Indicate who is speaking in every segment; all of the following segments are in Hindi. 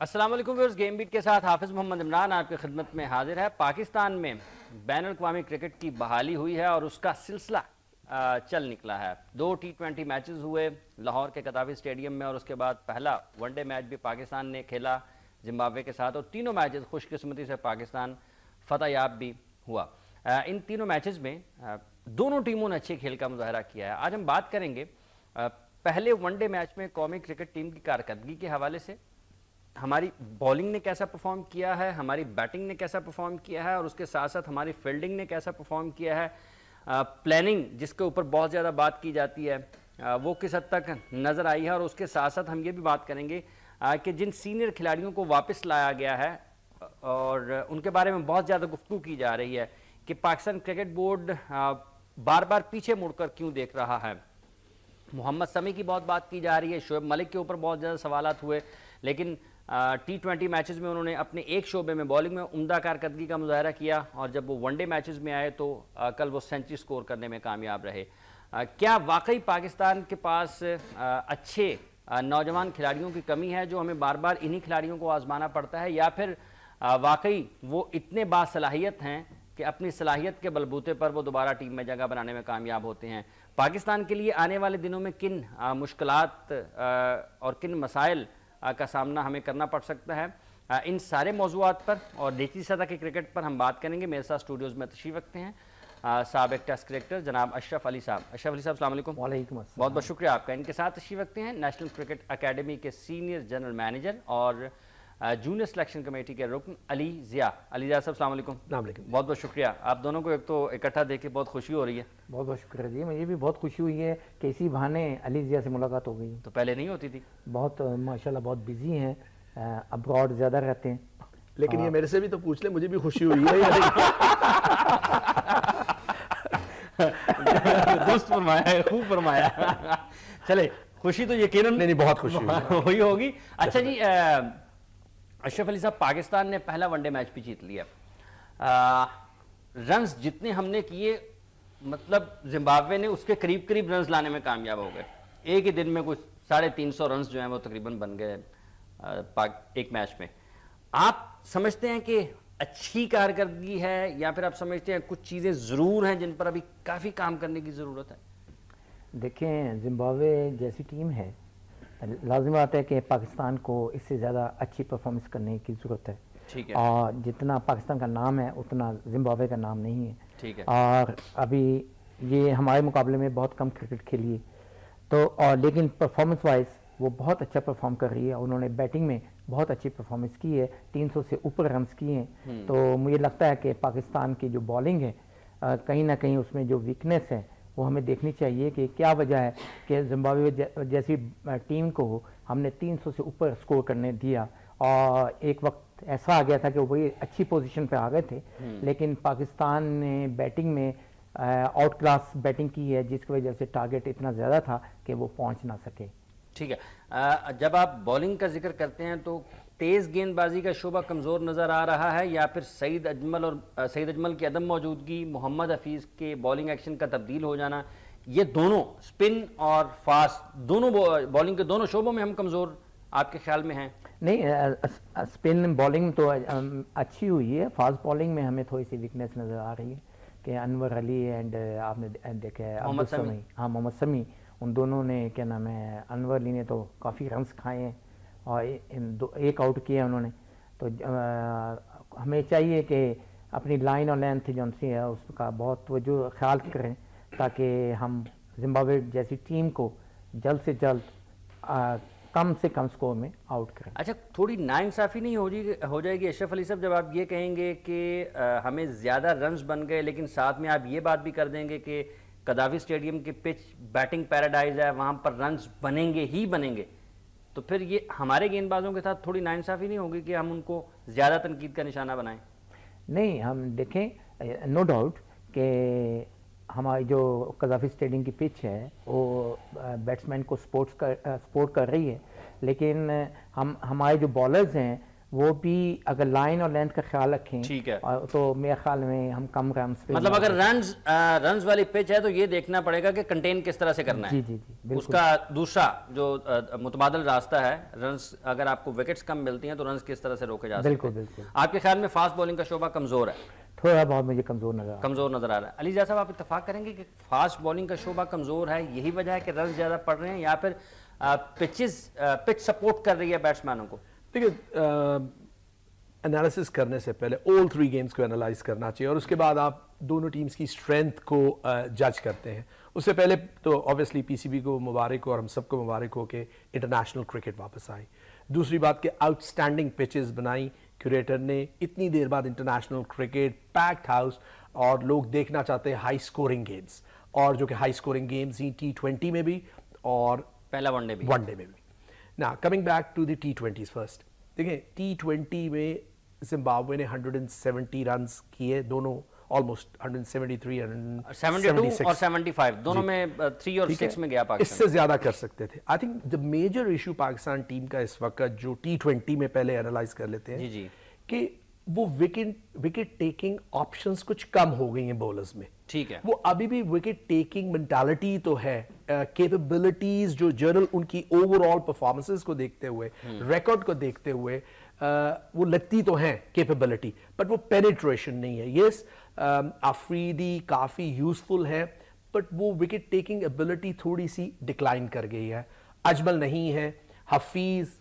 Speaker 1: अस्सलाम वालेकुम व्यूअर्स, गेम बीट के साथ हाफिज़ मोहम्मद इमरान आपकी खिदमत में हाजिर है। पाकिस्तान में बैनुल-अक़वामी क्रिकेट की बहाली हुई है और उसका सिलसिला चल निकला है। 2 T20 मैचेस हुए लाहौर के कदाफी स्टेडियम में और उसके बाद पहला वनडे मैच भी पाकिस्तान ने खेला जिम्बाब्वे के साथ और तीनों मैचेस खुशकिस्मती से पाकिस्तान फतहयाब भी हुआ। इन तीनों मैचेस में दोनों टीमों ने अच्छे खेल का मुजाहरा किया है। आज हम बात करेंगे पहले वनडे मैच में कौमी क्रिकेट टीम की कारकर्दगी के हवाले से, हमारी बॉलिंग ने कैसा परफॉर्म किया है, हमारी बैटिंग ने कैसा परफॉर्म किया है और उसके साथ साथ हमारी फील्डिंग ने कैसा परफॉर्म किया है, प्लानिंग जिसके ऊपर बहुत ज़्यादा बात की जाती है वो किस हद तक नज़र आई है और उसके साथ साथ हम ये भी बात करेंगे कि जिन सीनियर खिलाड़ियों को वापस लाया गया है और उनके बारे में बहुत ज़्यादा गुफ्तगू की जा रही है कि पाकिस्तान क्रिकेट बोर्ड बार बार पीछे मुड़कर क्यों देख रहा है। मोहम्मद शमी की बहुत बात की जा रही है, शोएब मलिक के ऊपर बहुत ज़्यादा सवालात हुए, लेकिन T20 मैचेस में उन्होंने अपने एक शोबे में बॉलिंग में उम्दा कारकर्दगी का मुजाहरा किया और जब वो वनडे मैचेस में आए तो कल वो सेंचुरी स्कोर करने में कामयाब रहे। क्या वाकई पाकिस्तान के पास अच्छे नौजवान खिलाड़ियों की कमी है जो हमें बार बार इन्हीं खिलाड़ियों को आजमाना पड़ता है, या फिर वाकई वो इतने बासलाहियत हैं कि अपनी सलाहियत के बलबूते पर वो दोबारा टीम में जगह बनाने में कामयाब होते हैं। पाकिस्तान के लिए आने वाले दिनों में किन मुश्किलात और किन मसाइल का सामना हमें करना पड़ सकता है, इन सारे मौज़ूआत पर और देसी सतह के क्रिकेट पर हम बात करेंगे। मेरे साथ स्टूडियोज़ में तशरीफ़ रखते हैं साबिक़ टेस्ट क्रिकेटर जनाब अशरफ अली साहब। अशरफ अली साहब अस्सलाम वालेकुम।
Speaker 2: वालेकुम अस्सलाम।
Speaker 1: बहुत बहुत शुक्रिया आपका। इनके साथ तशरीफ़ रखते हैं नेशनल क्रिकेट अकेडमी के सीनियर जनरल मैनेजर और जूनियर सिलेक्शन कमेटी के रुकन अली ज़िया। अली ज़िया साहब अस्सलाम वालेकुम। बहुत बहुत शुक्रिया। आप दोनों को एक तो इकट्ठा देख के बहुत खुशी हो रही है।
Speaker 2: बहुत बहुत शुक्रिया जी, मुझे भी बहुत खुशी हुई है कि इसी बहाने अली ज़िया से मुलाकात हो गई।
Speaker 1: तो पहले नहीं होती थी?
Speaker 2: बहुत माशाल्लाह बहुत बिजी हैं, अब्रॉड ज़्यादा रहते हैं।
Speaker 3: लेकिन ये मेरे से भी तो पूछ ले, मुझे भी खुशी हुई है।
Speaker 1: दोस्त फरमाया है, खूब फरमाया। चले, खुशी तो यकीनन
Speaker 3: नहीं बहुत खुशी
Speaker 1: हुई होगी। अच्छा जी, अशरफ अली साहब, पाकिस्तान ने पहला वनडे मैच भी जीत लिया। रन्स जितने हमने किए, मतलब जिम्बाब्वे ने उसके करीब करीब रन्स लाने में कामयाब हो गए। एक ही दिन में कुछ 350 रन्स जो हैं वो तकरीबन बन गए एक मैच में। आप समझते हैं कि अच्छी कारकर्दगी है या फिर आप समझते हैं कुछ चीज़ें ज़रूर हैं जिन पर अभी काफ़ी काम करने की ज़रूरत है?
Speaker 2: देखें, जिम्बाब्वे जैसी टीम है, लाजिम बात है कि पाकिस्तान को इससे ज़्यादा अच्छी परफॉर्मेंस करने की ज़रूरत है।
Speaker 1: ठीक है।
Speaker 2: और जितना पाकिस्तान का नाम है उतना जिम्बाब्वे का नाम नहीं है।
Speaker 1: ठीक है।
Speaker 2: और अभी ये हमारे मुकाबले में बहुत कम क्रिकेट खेली है तो, और लेकिन परफॉर्मेंस वाइज वो बहुत अच्छा परफॉर्म कर रही है। उन्होंने बैटिंग में बहुत अच्छी परफॉर्मेंस की है, 300 से ऊपर रन्स किए हैं। तो मुझे लगता है कि पाकिस्तान की जो बॉलिंग है कहीं ना कहीं उसमें जो वीकनेस है वो हमें देखनी चाहिए कि क्या वजह है कि जिम्बाब्वे जैसी टीम को हमने 300 से ऊपर स्कोर करने दिया और एक वक्त ऐसा आ गया था कि वो वही अच्छी पोजीशन पे आ गए थे, लेकिन पाकिस्तान ने बैटिंग में आउट क्लास बैटिंग की है जिसकी वजह से टारगेट इतना ज़्यादा था कि वो पहुंच ना सके।
Speaker 1: ठीक है। जब आप बॉलिंग का जिक्र करते हैं तो तेज़ गेंदबाजी का शोबा कमज़ोर नज़र आ रहा है या फिर सईद अजमल की अदम मौजूदगी, मोहम्मद हफीज़ के बॉलिंग एक्शन का तब्दील हो जाना, ये दोनों स्पिन और फास्ट दोनों बॉलिंग के दोनों शोबों में हम कमज़ोर आपके ख्याल में हैं?
Speaker 2: नहीं, स्पिन बॉलिंग तो अच्छी हुई है, फास्ट बॉलिंग में हमें थोड़ी सी वीकनेस नज़र आ रही है कि अनवर अली एंड आपने देखा है
Speaker 1: मोहम्मद शमी।
Speaker 2: हाँ, मोहम्मद शमी, उन दोनों ने क्या नाम है, अनवर अली ने तो काफ़ी रन्स खाए हैं और एक आउट किया उन्होंने। तो हमें चाहिए कि अपनी लाइन और लेंथ जो सी है उसका बहुत तवज्जो ख्याल करें ताकि हम जिम्बाब्वे जैसी टीम को जल्द से जल्द कम से कम स्कोर में आउट करें।
Speaker 1: अच्छा, थोड़ी नाइंसाफ़ी नहीं हो जाएगी अशरफ अली साहब जब आप ये कहेंगे कि हमें ज़्यादा रन्स बन गए, लेकिन साथ में आप ये बात भी कर देंगे कि कदाफी स्टेडियम की पिच बैटिंग पैराडाइज है, वहाँ पर रन्स बनेंगे ही बनेंगे, तो फिर ये हमारे गेंदबाजों के साथ थोड़ी नाइंसाफ़ी नहीं होगी कि हम उनको ज़्यादा तनकीद का निशाना बनाएं?
Speaker 2: नहीं, हम देखें, नो डाउट कि हमारी जो कदाफी स्टेडियम की पिच है वो बैट्समैन को सपोर्ट कर रही है, लेकिन हमारे जो बॉलर्स हैं वो भी अगर लाइन और लेंथ का ख्याल रखें,
Speaker 1: ठीक है,
Speaker 2: तो मेरे ख्याल में हम कम रन्स पे,
Speaker 1: मतलब अगर रन्स वाली पिच है तो ये देखना पड़ेगा कि कंटेन किस तरह से करना है।
Speaker 2: जी,
Speaker 1: उसका दूसरा जो मुतबादल रास्ता है, रन्स अगर आपको विकेट्स कम मिलती हैं तो रन्स किस तरह से रोके जा सकते हैं।
Speaker 2: बिल्कुल।
Speaker 1: आपके ख्याल में फास्ट बॉलिंग का शोबा कमजोर है?
Speaker 2: थोड़ा बहुत मुझे कमजोर नजर आ रहा है।
Speaker 1: अली जैसा आप इत्तेफाक करेंगे कि फास्ट बॉलिंग का शोबा कमजोर है, यही वजह है कि रन ज्यादा पड़ रहे हैं, या फिर पिच सपोर्ट कर रही है बैट्समैनों को?
Speaker 3: देखिए, एनालिसिस करने से पहले ऑल 3 गेम्स को एनालाइज करना चाहिए और उसके बाद आप दोनों टीम्स की स्ट्रेंथ को जज करते हैं। उससे पहले तो ऑब्वियसली पीसीबी को मुबारक हो और हम सबको मुबारक हो कि इंटरनेशनल क्रिकेट वापस आई। दूसरी बात कि आउटस्टैंडिंग पिचेस बनाई क्यूरेटर ने, इतनी देर बाद इंटरनेशनल क्रिकेट, पैक्ड हाउस, और लोग देखना चाहते हैं हाई स्कोरिंग गेम्स, और जो कि हाई स्कोरिंग गेम्स ही T20 में भी और
Speaker 1: पहला वनडे में भी।
Speaker 3: ना coming back to the T20s first, देखिए T20 में जिम्बाब्वे ने 170 रन्स किए, दोनों ऑलमोस्ट 173 और
Speaker 1: 72 और 75 दोनों में 3 और 6 में गया पाकिस्तान।
Speaker 3: इससे ज्यादा कर सकते थे। I think the major issue Pakistan team का इस वक्त जो T20 में पहले एनालाइज कर लेते हैं
Speaker 1: जी
Speaker 3: कि वो विकेट टेकिंग ऑप्शंस कुछ कम हो गई हैं बॉलर्स में।
Speaker 1: ठीक है,
Speaker 3: वो अभी भी विकेट टेकिंग मेंटालिटी तो है, कैपेबिलिटीज जो जर्नल उनकी ओवरऑल परफॉर्मेंसेस को देखते हुए, रिकॉर्ड को देखते हुए वो लगती तो हैं कैपेबिलिटी, बट वो पेनिट्रेशन नहीं है। यस, अफरीदी काफी यूजफुल है, बट वो विकेट टेकिंग एबिलिटी थोड़ी सी डिक्लाइन कर गई है। अजमल नहीं है, हफीज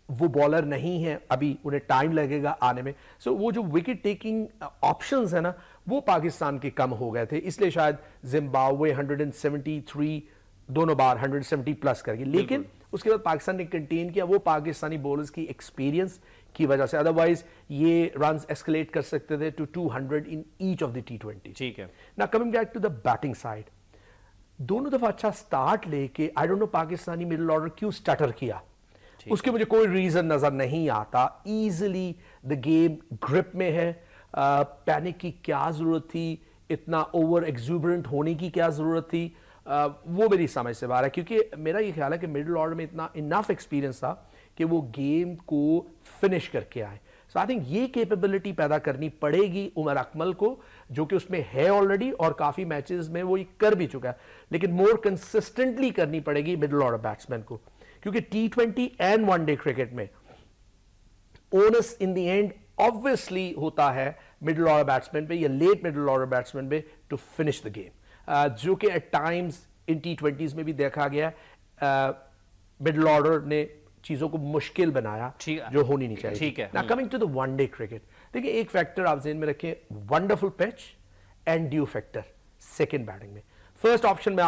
Speaker 3: वो बॉलर नहीं है, अभी उन्हें टाइम लगेगा आने में। सो वो जो विकेट टेकिंग ऑप्शंस है ना, वो पाकिस्तान के कम हो गए थे, इसलिए शायद जिम्बाब्वे 173 दोनों बार 170 प्लस कर गई। लेकिन उसके बाद पाकिस्तान ने कंटेन किया, वो पाकिस्तानी बॉलर्स की एक्सपीरियंस की वजह से, अदरवाइज ये रन्स एस्केलेट कर सकते थे to 200 in each of the T20।
Speaker 1: ठीक है,
Speaker 3: ना coming back to the batting side, दोनों दफा अच्छा स्टार्ट लेके I don't know Pakistani middle order क्यों स्टटर किया, उसके मुझे कोई रीजन नजर नहीं आता। इजीली द गेम ग्रिप में है, पैनिक की क्या जरूरत थी, इतना ओवर एक्सूबरेंट होने की क्या जरूरत थी, वो मेरी समझ से बाहर है। क्योंकि मेरा ये ख्याल है कि मिडिल ऑर्डर में इतना इनफ एक्सपीरियंस था कि वो गेम को फिनिश करके आए। सो आई थिंक ये कैपेबिलिटी पैदा करनी पड़ेगी उमर अकमल को, जो कि उसमें है ऑलरेडी और काफी मैचेस में वो ये कर भी चुका है, लेकिन मोर कंसिस्टेंटली करनी पड़ेगी मिडिल ऑर्डर बैट्समैन को। क्योंकि T20 एंड वनडे क्रिकेट में onus in the end obviously होता है मिडिल ऑर्डर बैट्समैन पे या लेट मिडिल ऑर्डर बैट्समैन पे टू फिनिश द गेम, जो कि एट टाइम्स इन T20s में भी देखा गया। मिडिल ऑर्डर ने चीजों को मुश्किल बनाया जो होनी नहीं चाहिए।
Speaker 1: ठीक है,
Speaker 3: ना coming to the one day cricket, देखिए एक फैक्टर आप ज़हन में रखें, wonderful pitch and dew factor second batting में। फर्स्ट ऑप्शन में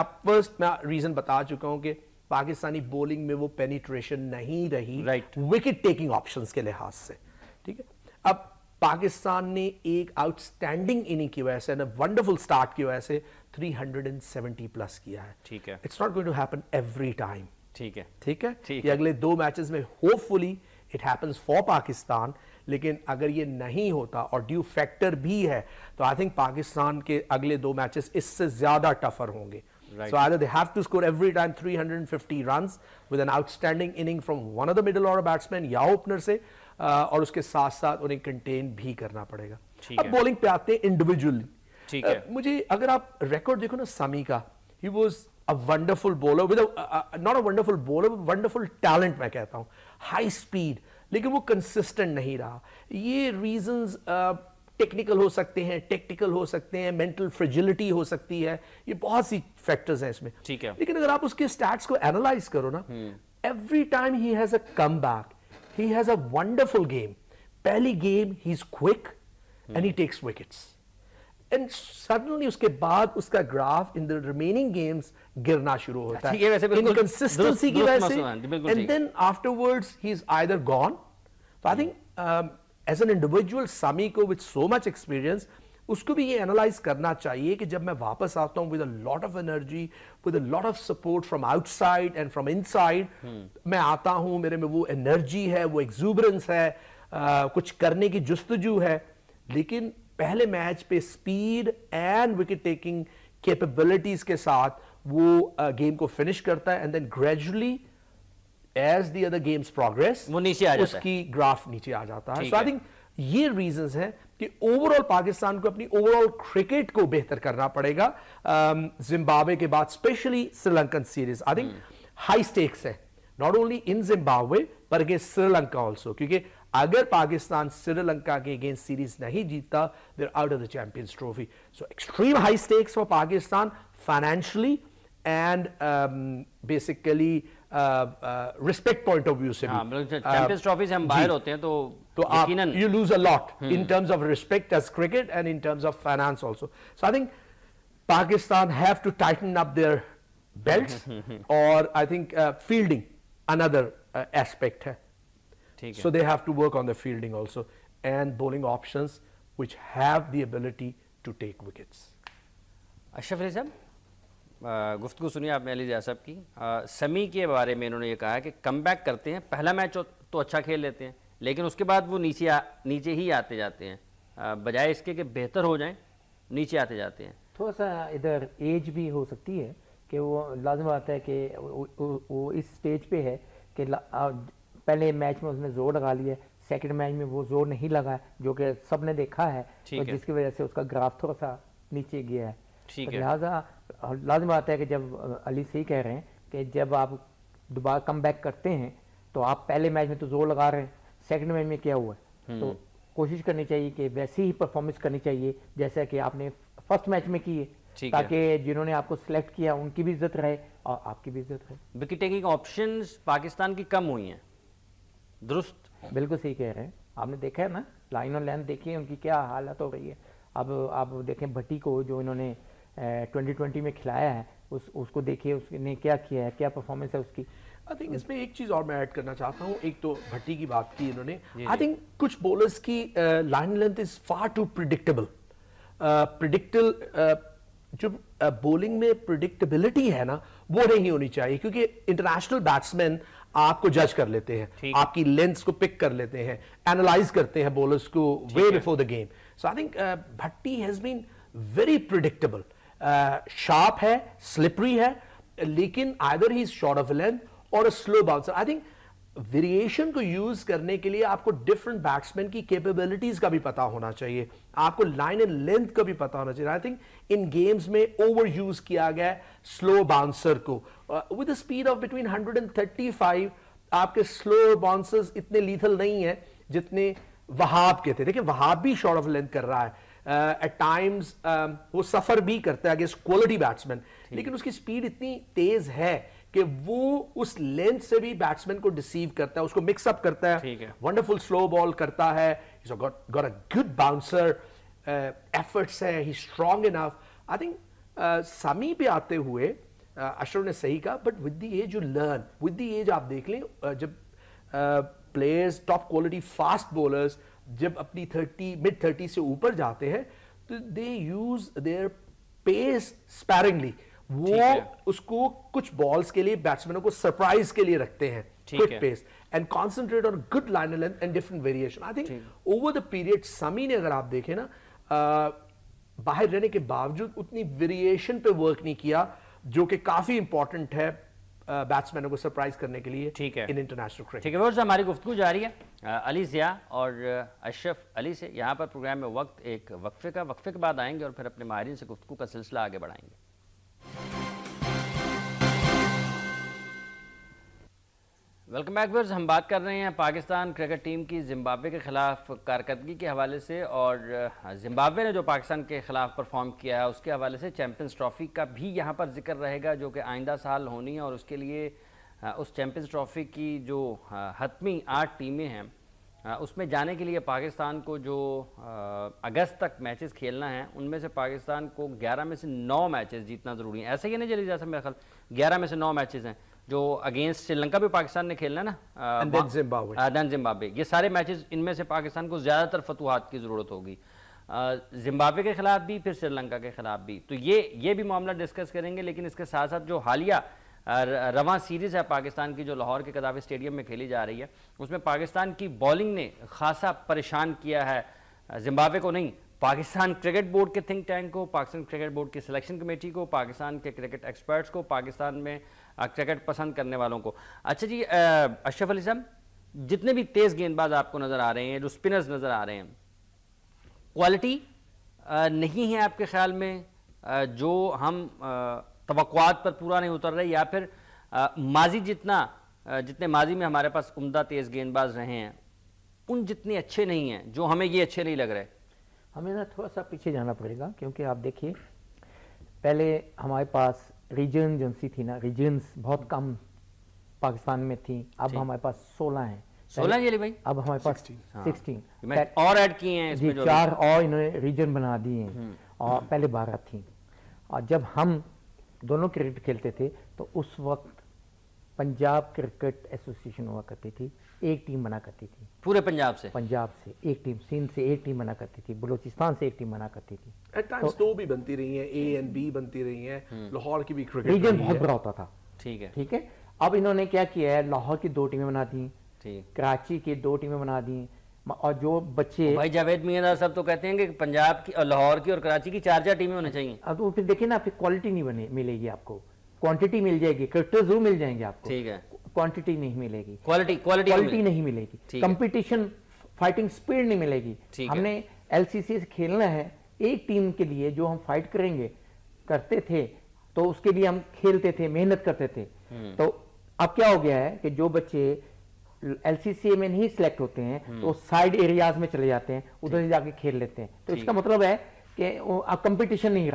Speaker 3: मैं रीजन बता चुका हूं कि पाकिस्तानी बॉलिंग में वो पेनिट्रेशन नहीं रही विकेट टेकिंग ऑप्शंस के लिहाज से। ठीक है, अब पाकिस्तान ने एक आउटस्टैंडिंग इनिंग की वजह से, वंडरफुल स्टार्ट की वजह से 370 प्लस किया है।
Speaker 1: ठीक है,
Speaker 3: it's not going to happen every time.
Speaker 1: ठीक है,
Speaker 3: ठीक है, ये अगले 2 मैचेस में hopefully it happens for Pakistan, लेकिन अगर ये नहीं होता और ड्यू फैक्टर भी है तो आई थिंक पाकिस्तान के अगले 2 मैचेस इससे ज्यादा टफर होंगे। So either they have to score every time 350 runs with an outstanding inning from one of the middle order batsmen या ओपनर से, और उसके साथ साथ उन्हें कंटेन भी करना पड़ेगा। अब बॉलिंग पे आते हैं इंडिविजुअली। मुझे अगर आप रिकॉर्ड देखो ना समी का, he was a wonderful bowler with not a wonderful bowler, wonderful talent मैं कहता हूँ, हाई स्पीड, लेकिन वो कंसिस्टेंट नहीं रहा। ये रीजंस टेक्निकल हो सकते हैं, टेक्टिकल हो सकते हैं, मेंटल फ्रेजिलिटी हो सकती है, ये बहुत सी फैक्टर्स हैं इसमें।
Speaker 1: ठीक है,
Speaker 3: लेकिन अगर आप उसके स्टैट्स को एनालाइज करो ना, every time he has a comeback, he has a wonderful game. पहली गेम ही is quick and he takes wickets, and suddenly उसके बाद उसका graph in the remaining games गिरना शुरू होता है इनकंसिस्टेंसी की वजह से, and then afterwards he is either gone. तो I think as an individual Sami को विद सो मच एक्सपीरियंस, उसको भी ये एनालाइज करना चाहिए कि जब मैं वापस आता हूं with a lot of energy, with a lot of support from outside and from inside, मैं आता हूं, मेरे में वो एनर्जी है, वो एक्सूबरेंस है, कुछ करने की जुस्तजू है, लेकिन पहले मैच पे speed and wicket taking capabilities के साथ वो गेम को फिनिश करता है, and then gradually as the other games progress
Speaker 1: वो नीचे आ जाता है,
Speaker 3: उसकी ग्राफ नीचे आ जाता है।
Speaker 1: ठीक
Speaker 3: सो आई
Speaker 1: है।
Speaker 3: थिंक ये रीजंस हैं कि ओवरऑल पाकिस्तान को अपनी ओवरऑल क्रिकेट को बेहतर करना पड़ेगा जिम्बाब्वे के बाद, specially Sri Lankan series. I think high stakes है, नॉट ओनली इन जिम्बाब्वे पर अगेंस्ट श्रीलंका ऑल्सो, क्योंकि अगर पाकिस्तान श्रीलंका के अगेंस्ट सीरीज नहीं जीतता, they're out of the Champions Trophy. So extreme high stakes for Pakistan financially and basically respect point of view से भी।
Speaker 1: चैंपियंस ट्रॉफी से हम बाहर होते हैं तो
Speaker 3: आप you lose a lot in terms of respect as cricket and in terms of finance also. So I think Pakistan have to tighten up their belts or I think fielding another aspect hai. So they have to work on the fielding also and bowling options which have the ability to take wickets.
Speaker 1: Ashraf Ali साहब, गुफ्तगू सुनिए आपने अली ज़िया साहब की। समी के बारे में इन्होंने ये कहा है कि कम बैक करते हैं, पहला मैच तो अच्छा खेल लेते हैं लेकिन उसके बाद वो नीचे ही आते जाते हैं, बजाय इसके कि बेहतर हो जाएं नीचे आते जाते हैं।
Speaker 2: थोड़ा सा इधर एज भी हो सकती है कि वो लाजम आता है कि वो इस स्टेज पे है कि पहले मैच में उसने जोर लगा लिया, सेकंड मैच में वो जोर नहीं लगा, जो कि सब ने देखा है, तो जिसकी वजह से उसका ग्राफ थोड़ा सा नीचे गया है। तो लिहाजा लाजम आता है कि जब अली सही कह रहे हैं कि जब आप दोबारा कम बैक करते हैं तो आप पहले मैच में तो जोर लगा रहे हैं, सेकंड मैच में क्या हुआ है, तो कोशिश करनी चाहिए कि वैसी ही परफॉर्मेंस करनी चाहिए जैसा कि आपने फर्स्ट मैच में की है, ताकि जिन्होंने आपको सिलेक्ट किया उनकी भी इज्जत रहे और आपकी भी इज्जत रहे।
Speaker 1: विकेट टेकिंग ऑप्शंस पाकिस्तान की कम हुई हैं, दुरुस्त?
Speaker 2: बिल्कुल सही कह रहे हैं, आपने देखा है ना, लाइन और लेंथ देखिए उनकी क्या हालत हो रही है। अब आप देखें भट्टी को जो इन्होंने 2020 में खिलाया है, उसको देखिए उसने क्या किया है, क्या परफॉर्मेंस है उसकी।
Speaker 3: आई थिंक इसमें एक चीज और मैं ऐड करना चाहता हूं, एक तो भट्टी की बात की इन्होंने, आई थिंक कुछ बॉलर्स की line length is far too predictable. जो बॉलिंग में प्रिडिक्टेबिलिटी है ना, वो नहीं होनी चाहिए, क्योंकि इंटरनेशनल बैट्समैन आपको जज कर लेते हैं, आपकी लेंथ्स को पिक कर लेते हैं, एनालाइज करते हैं बॉलर्स को way before the game. So I think Bhatti has been very predictable, sharp है, स्लिपरी है, लेकिन either he is short of length और slow bouncer. I think variation को यूज करने के लिए आपको डिफरेंट बैट्समैन की कैपेबिलिटीज का भी पता होना चाहिए, आपको लाइन एंड लेंथ का भी पता होना चाहिए। आई थिंक इन गेम्स में ओवर यूज किया गया स्लो बाउंसर को विद स्पीड ऑफ बिटवीन 135। आपके स्लो बाउंसर्स इतने लीथल नहीं है जितने वहाब के थे। देखिए वहाब भी शॉर्ट ऑफ लेंथ कर रहा है, एट टाइम्स वो सफर भी करता है अगेंस्ट क्वालिटी बैट्समैन, लेकिन उसकी स्पीड इतनी तेज है कि वो उस लेंथ से भी बैट्समैन को डिसीव करता है, उसको मिक्सअप करता है, वंडरफुल स्लो बॉल करता है, got a good bouncer, efforts है, he strong enough. I think Sami पे आते हुए अशरफ ने सही कहा, but with the age you learn, with the age आप देख लें, जब players top quality fast bowlers जब अपनी 30 मिड-30 से ऊपर जाते हैं तो they use their pace sparingly, वो उसको कुछ बॉल्स के लिए बैट्समैनों को सरप्राइज के लिए रखते हैं, quick pace and concentrate on good line length and different variation. I think over the period Sami ने, अगर आप देखें ना, बाहर रहने के बावजूद उतनी वेरिएशन पे वर्क नहीं किया, जो कि काफी इंपॉर्टेंट है बैट्समैनों को सरप्राइज करने के लिए इन इंटरनेशनल क्रिकेट।
Speaker 1: ठीक है व्यूअर्स, हमारी गुफ्तगू जारी है अली ज़िया और अशरफ अली से। यहाँ पर प्रोग्राम में वक्त एक वक्फे के बाद आएंगे और फिर अपने माहिरीन से गुफ्तगू का सिलसिला आगे बढ़ाएंगे। वेलकम बैक व्यूअर्स, हम बात कर रहे हैं पाकिस्तान क्रिकेट टीम की जिम्बाब्वे के खिलाफ कारकर्दगी के हवाले से, और जिम्बाब्वे ने जो पाकिस्तान के खिलाफ परफॉर्म किया है उसके हवाले से चैंपियंस ट्रॉफी का भी यहाँ पर जिक्र रहेगा, जो कि आइंदा साल होनी है। और उसके लिए उस चैंपियंस ट्रॉफी की जो हतमी 8 टीमें हैं उसमें जाने के लिए पाकिस्तान को जो अगस्त तक मैचेस खेलना है, उनमें से पाकिस्तान को 11 में से 9 मैचेस जीतना ज़रूरी है। ऐसे ही नहीं चली जा सकता, मेरे ख्याल 11 में से 9 मैचेस हैं जो अगेंस्ट श्रीलंका भी पाकिस्तान ने खेलना है ना, देन जिम्बाब्वे। ये सारे मैचेस, इनमें से पाकिस्तान को ज़्यादातर फतुहात की ज़रूरत होगी, जिम्बाब्वे के खिलाफ भी, फिर श्रीलंका के खिलाफ भी। तो ये भी मामला डिस्कस करेंगे, लेकिन इसके साथ साथ जो हालिया रवां सीरीज़ है पाकिस्तान की, जो लाहौर के कदाफी स्टेडियम में खेली जा रही है, उसमें पाकिस्तान की बॉलिंग ने खासा परेशान किया है जिम्बाब्वे को नहीं, पाकिस्तान क्रिकेट बोर्ड के थिंक टैंक को, पाकिस्तान क्रिकेट बोर्ड की सिलेक्शन कमेटी को, पाकिस्तान के क्रिकेट एक्सपर्ट्स को, पाकिस्तान में क्रिकेट पसंद करने वालों को। अच्छा जी, अशरफ अली साहब, जितने भी तेज़ गेंदबाज आपको नज़र आ रहे हैं, जो स्पिनर्स नज़र आ रहे हैं, क्वालिटी नहीं है आपके ख्याल में जो हम तवक्कुआत पर पूरा नहीं उतर रहे, या फिर माजी जितने माजी में हमारे पास उम्दा तेज़ गेंदबाज रहे हैं उन जितने अच्छे नहीं हैं, जो हमें ये अच्छे नहीं लग रहे?
Speaker 2: हमें ना थोड़ा सा पीछे जाना पड़ेगा, क्योंकि आप देखिए पहले हमारे पास रीजन एजेंसी थी ना, रीजन्स बहुत कम पाकिस्तान में थी, अब हमारे पास 16 हैं।
Speaker 1: 16 ये भाई,
Speaker 2: अब हमारे पास 16
Speaker 1: और ऐड किए हैं इसमें,
Speaker 2: 4 और इन्होंने रीजन बना दिए हैं, और पहले 12 थी। और जब हम दोनों क्रिकेट खेलते थे तो उस वक्त पंजाब क्रिकेट एसोसिएशन हुआ करती थी, एक टीम बना करती थी
Speaker 1: पूरे पंजाब से एक टीम, सिंध से एक टीम बना करती थी, बलूचिस्तान से एक टीम बना करती थी।
Speaker 3: एट टाइम्स दो भी बनती रही हैं, ए एंड बी बनती रही हैं, लाहौर की भी क्रिकेट
Speaker 2: रीजन बहुत बड़ा होता था।
Speaker 1: ठीक है।
Speaker 2: अब इन्होंने क्या किया है, लाहौर की 2 टीमें बना दी,
Speaker 1: ठीक,
Speaker 2: कराची की 2 टीमें बना दी, और जो बच्चे
Speaker 1: भाई जावेद मियां सब तो कहते हैं कि पंजाब की और लाहौर की और कराची की 4 टीमें होनी चाहिए।
Speaker 2: अब तो फिर देखिए ना, फिर क्वालिटी नहीं मिलेगी आपको, क्वांटिटी मिल जाएगी, क्रिकेटर जरूर मिल जाएंगे आपको,
Speaker 1: ठीक है,
Speaker 2: क्वांटिटी नहीं मिलेगी,
Speaker 1: क्वालिटी
Speaker 2: नहीं मिलेगी, कंपटीशन फाइटिंग स्पीड नहीं मिलेगी। हमने एलसीसी से खेलना है, एक टीम के लिए जो हम फाइट करते थे, तो उसके लिए हम खेलते थे, मेहनत करते थे। तो अब क्या हो गया है कि जो बच्चे एलसीसी में नहीं सिलेक्ट होते हैं तो साइड एरियाज में चले जाते हैं, उधर से जाके खेल लेते हैं। तो इसका मतलब है कि अब कंपटीशन नहीं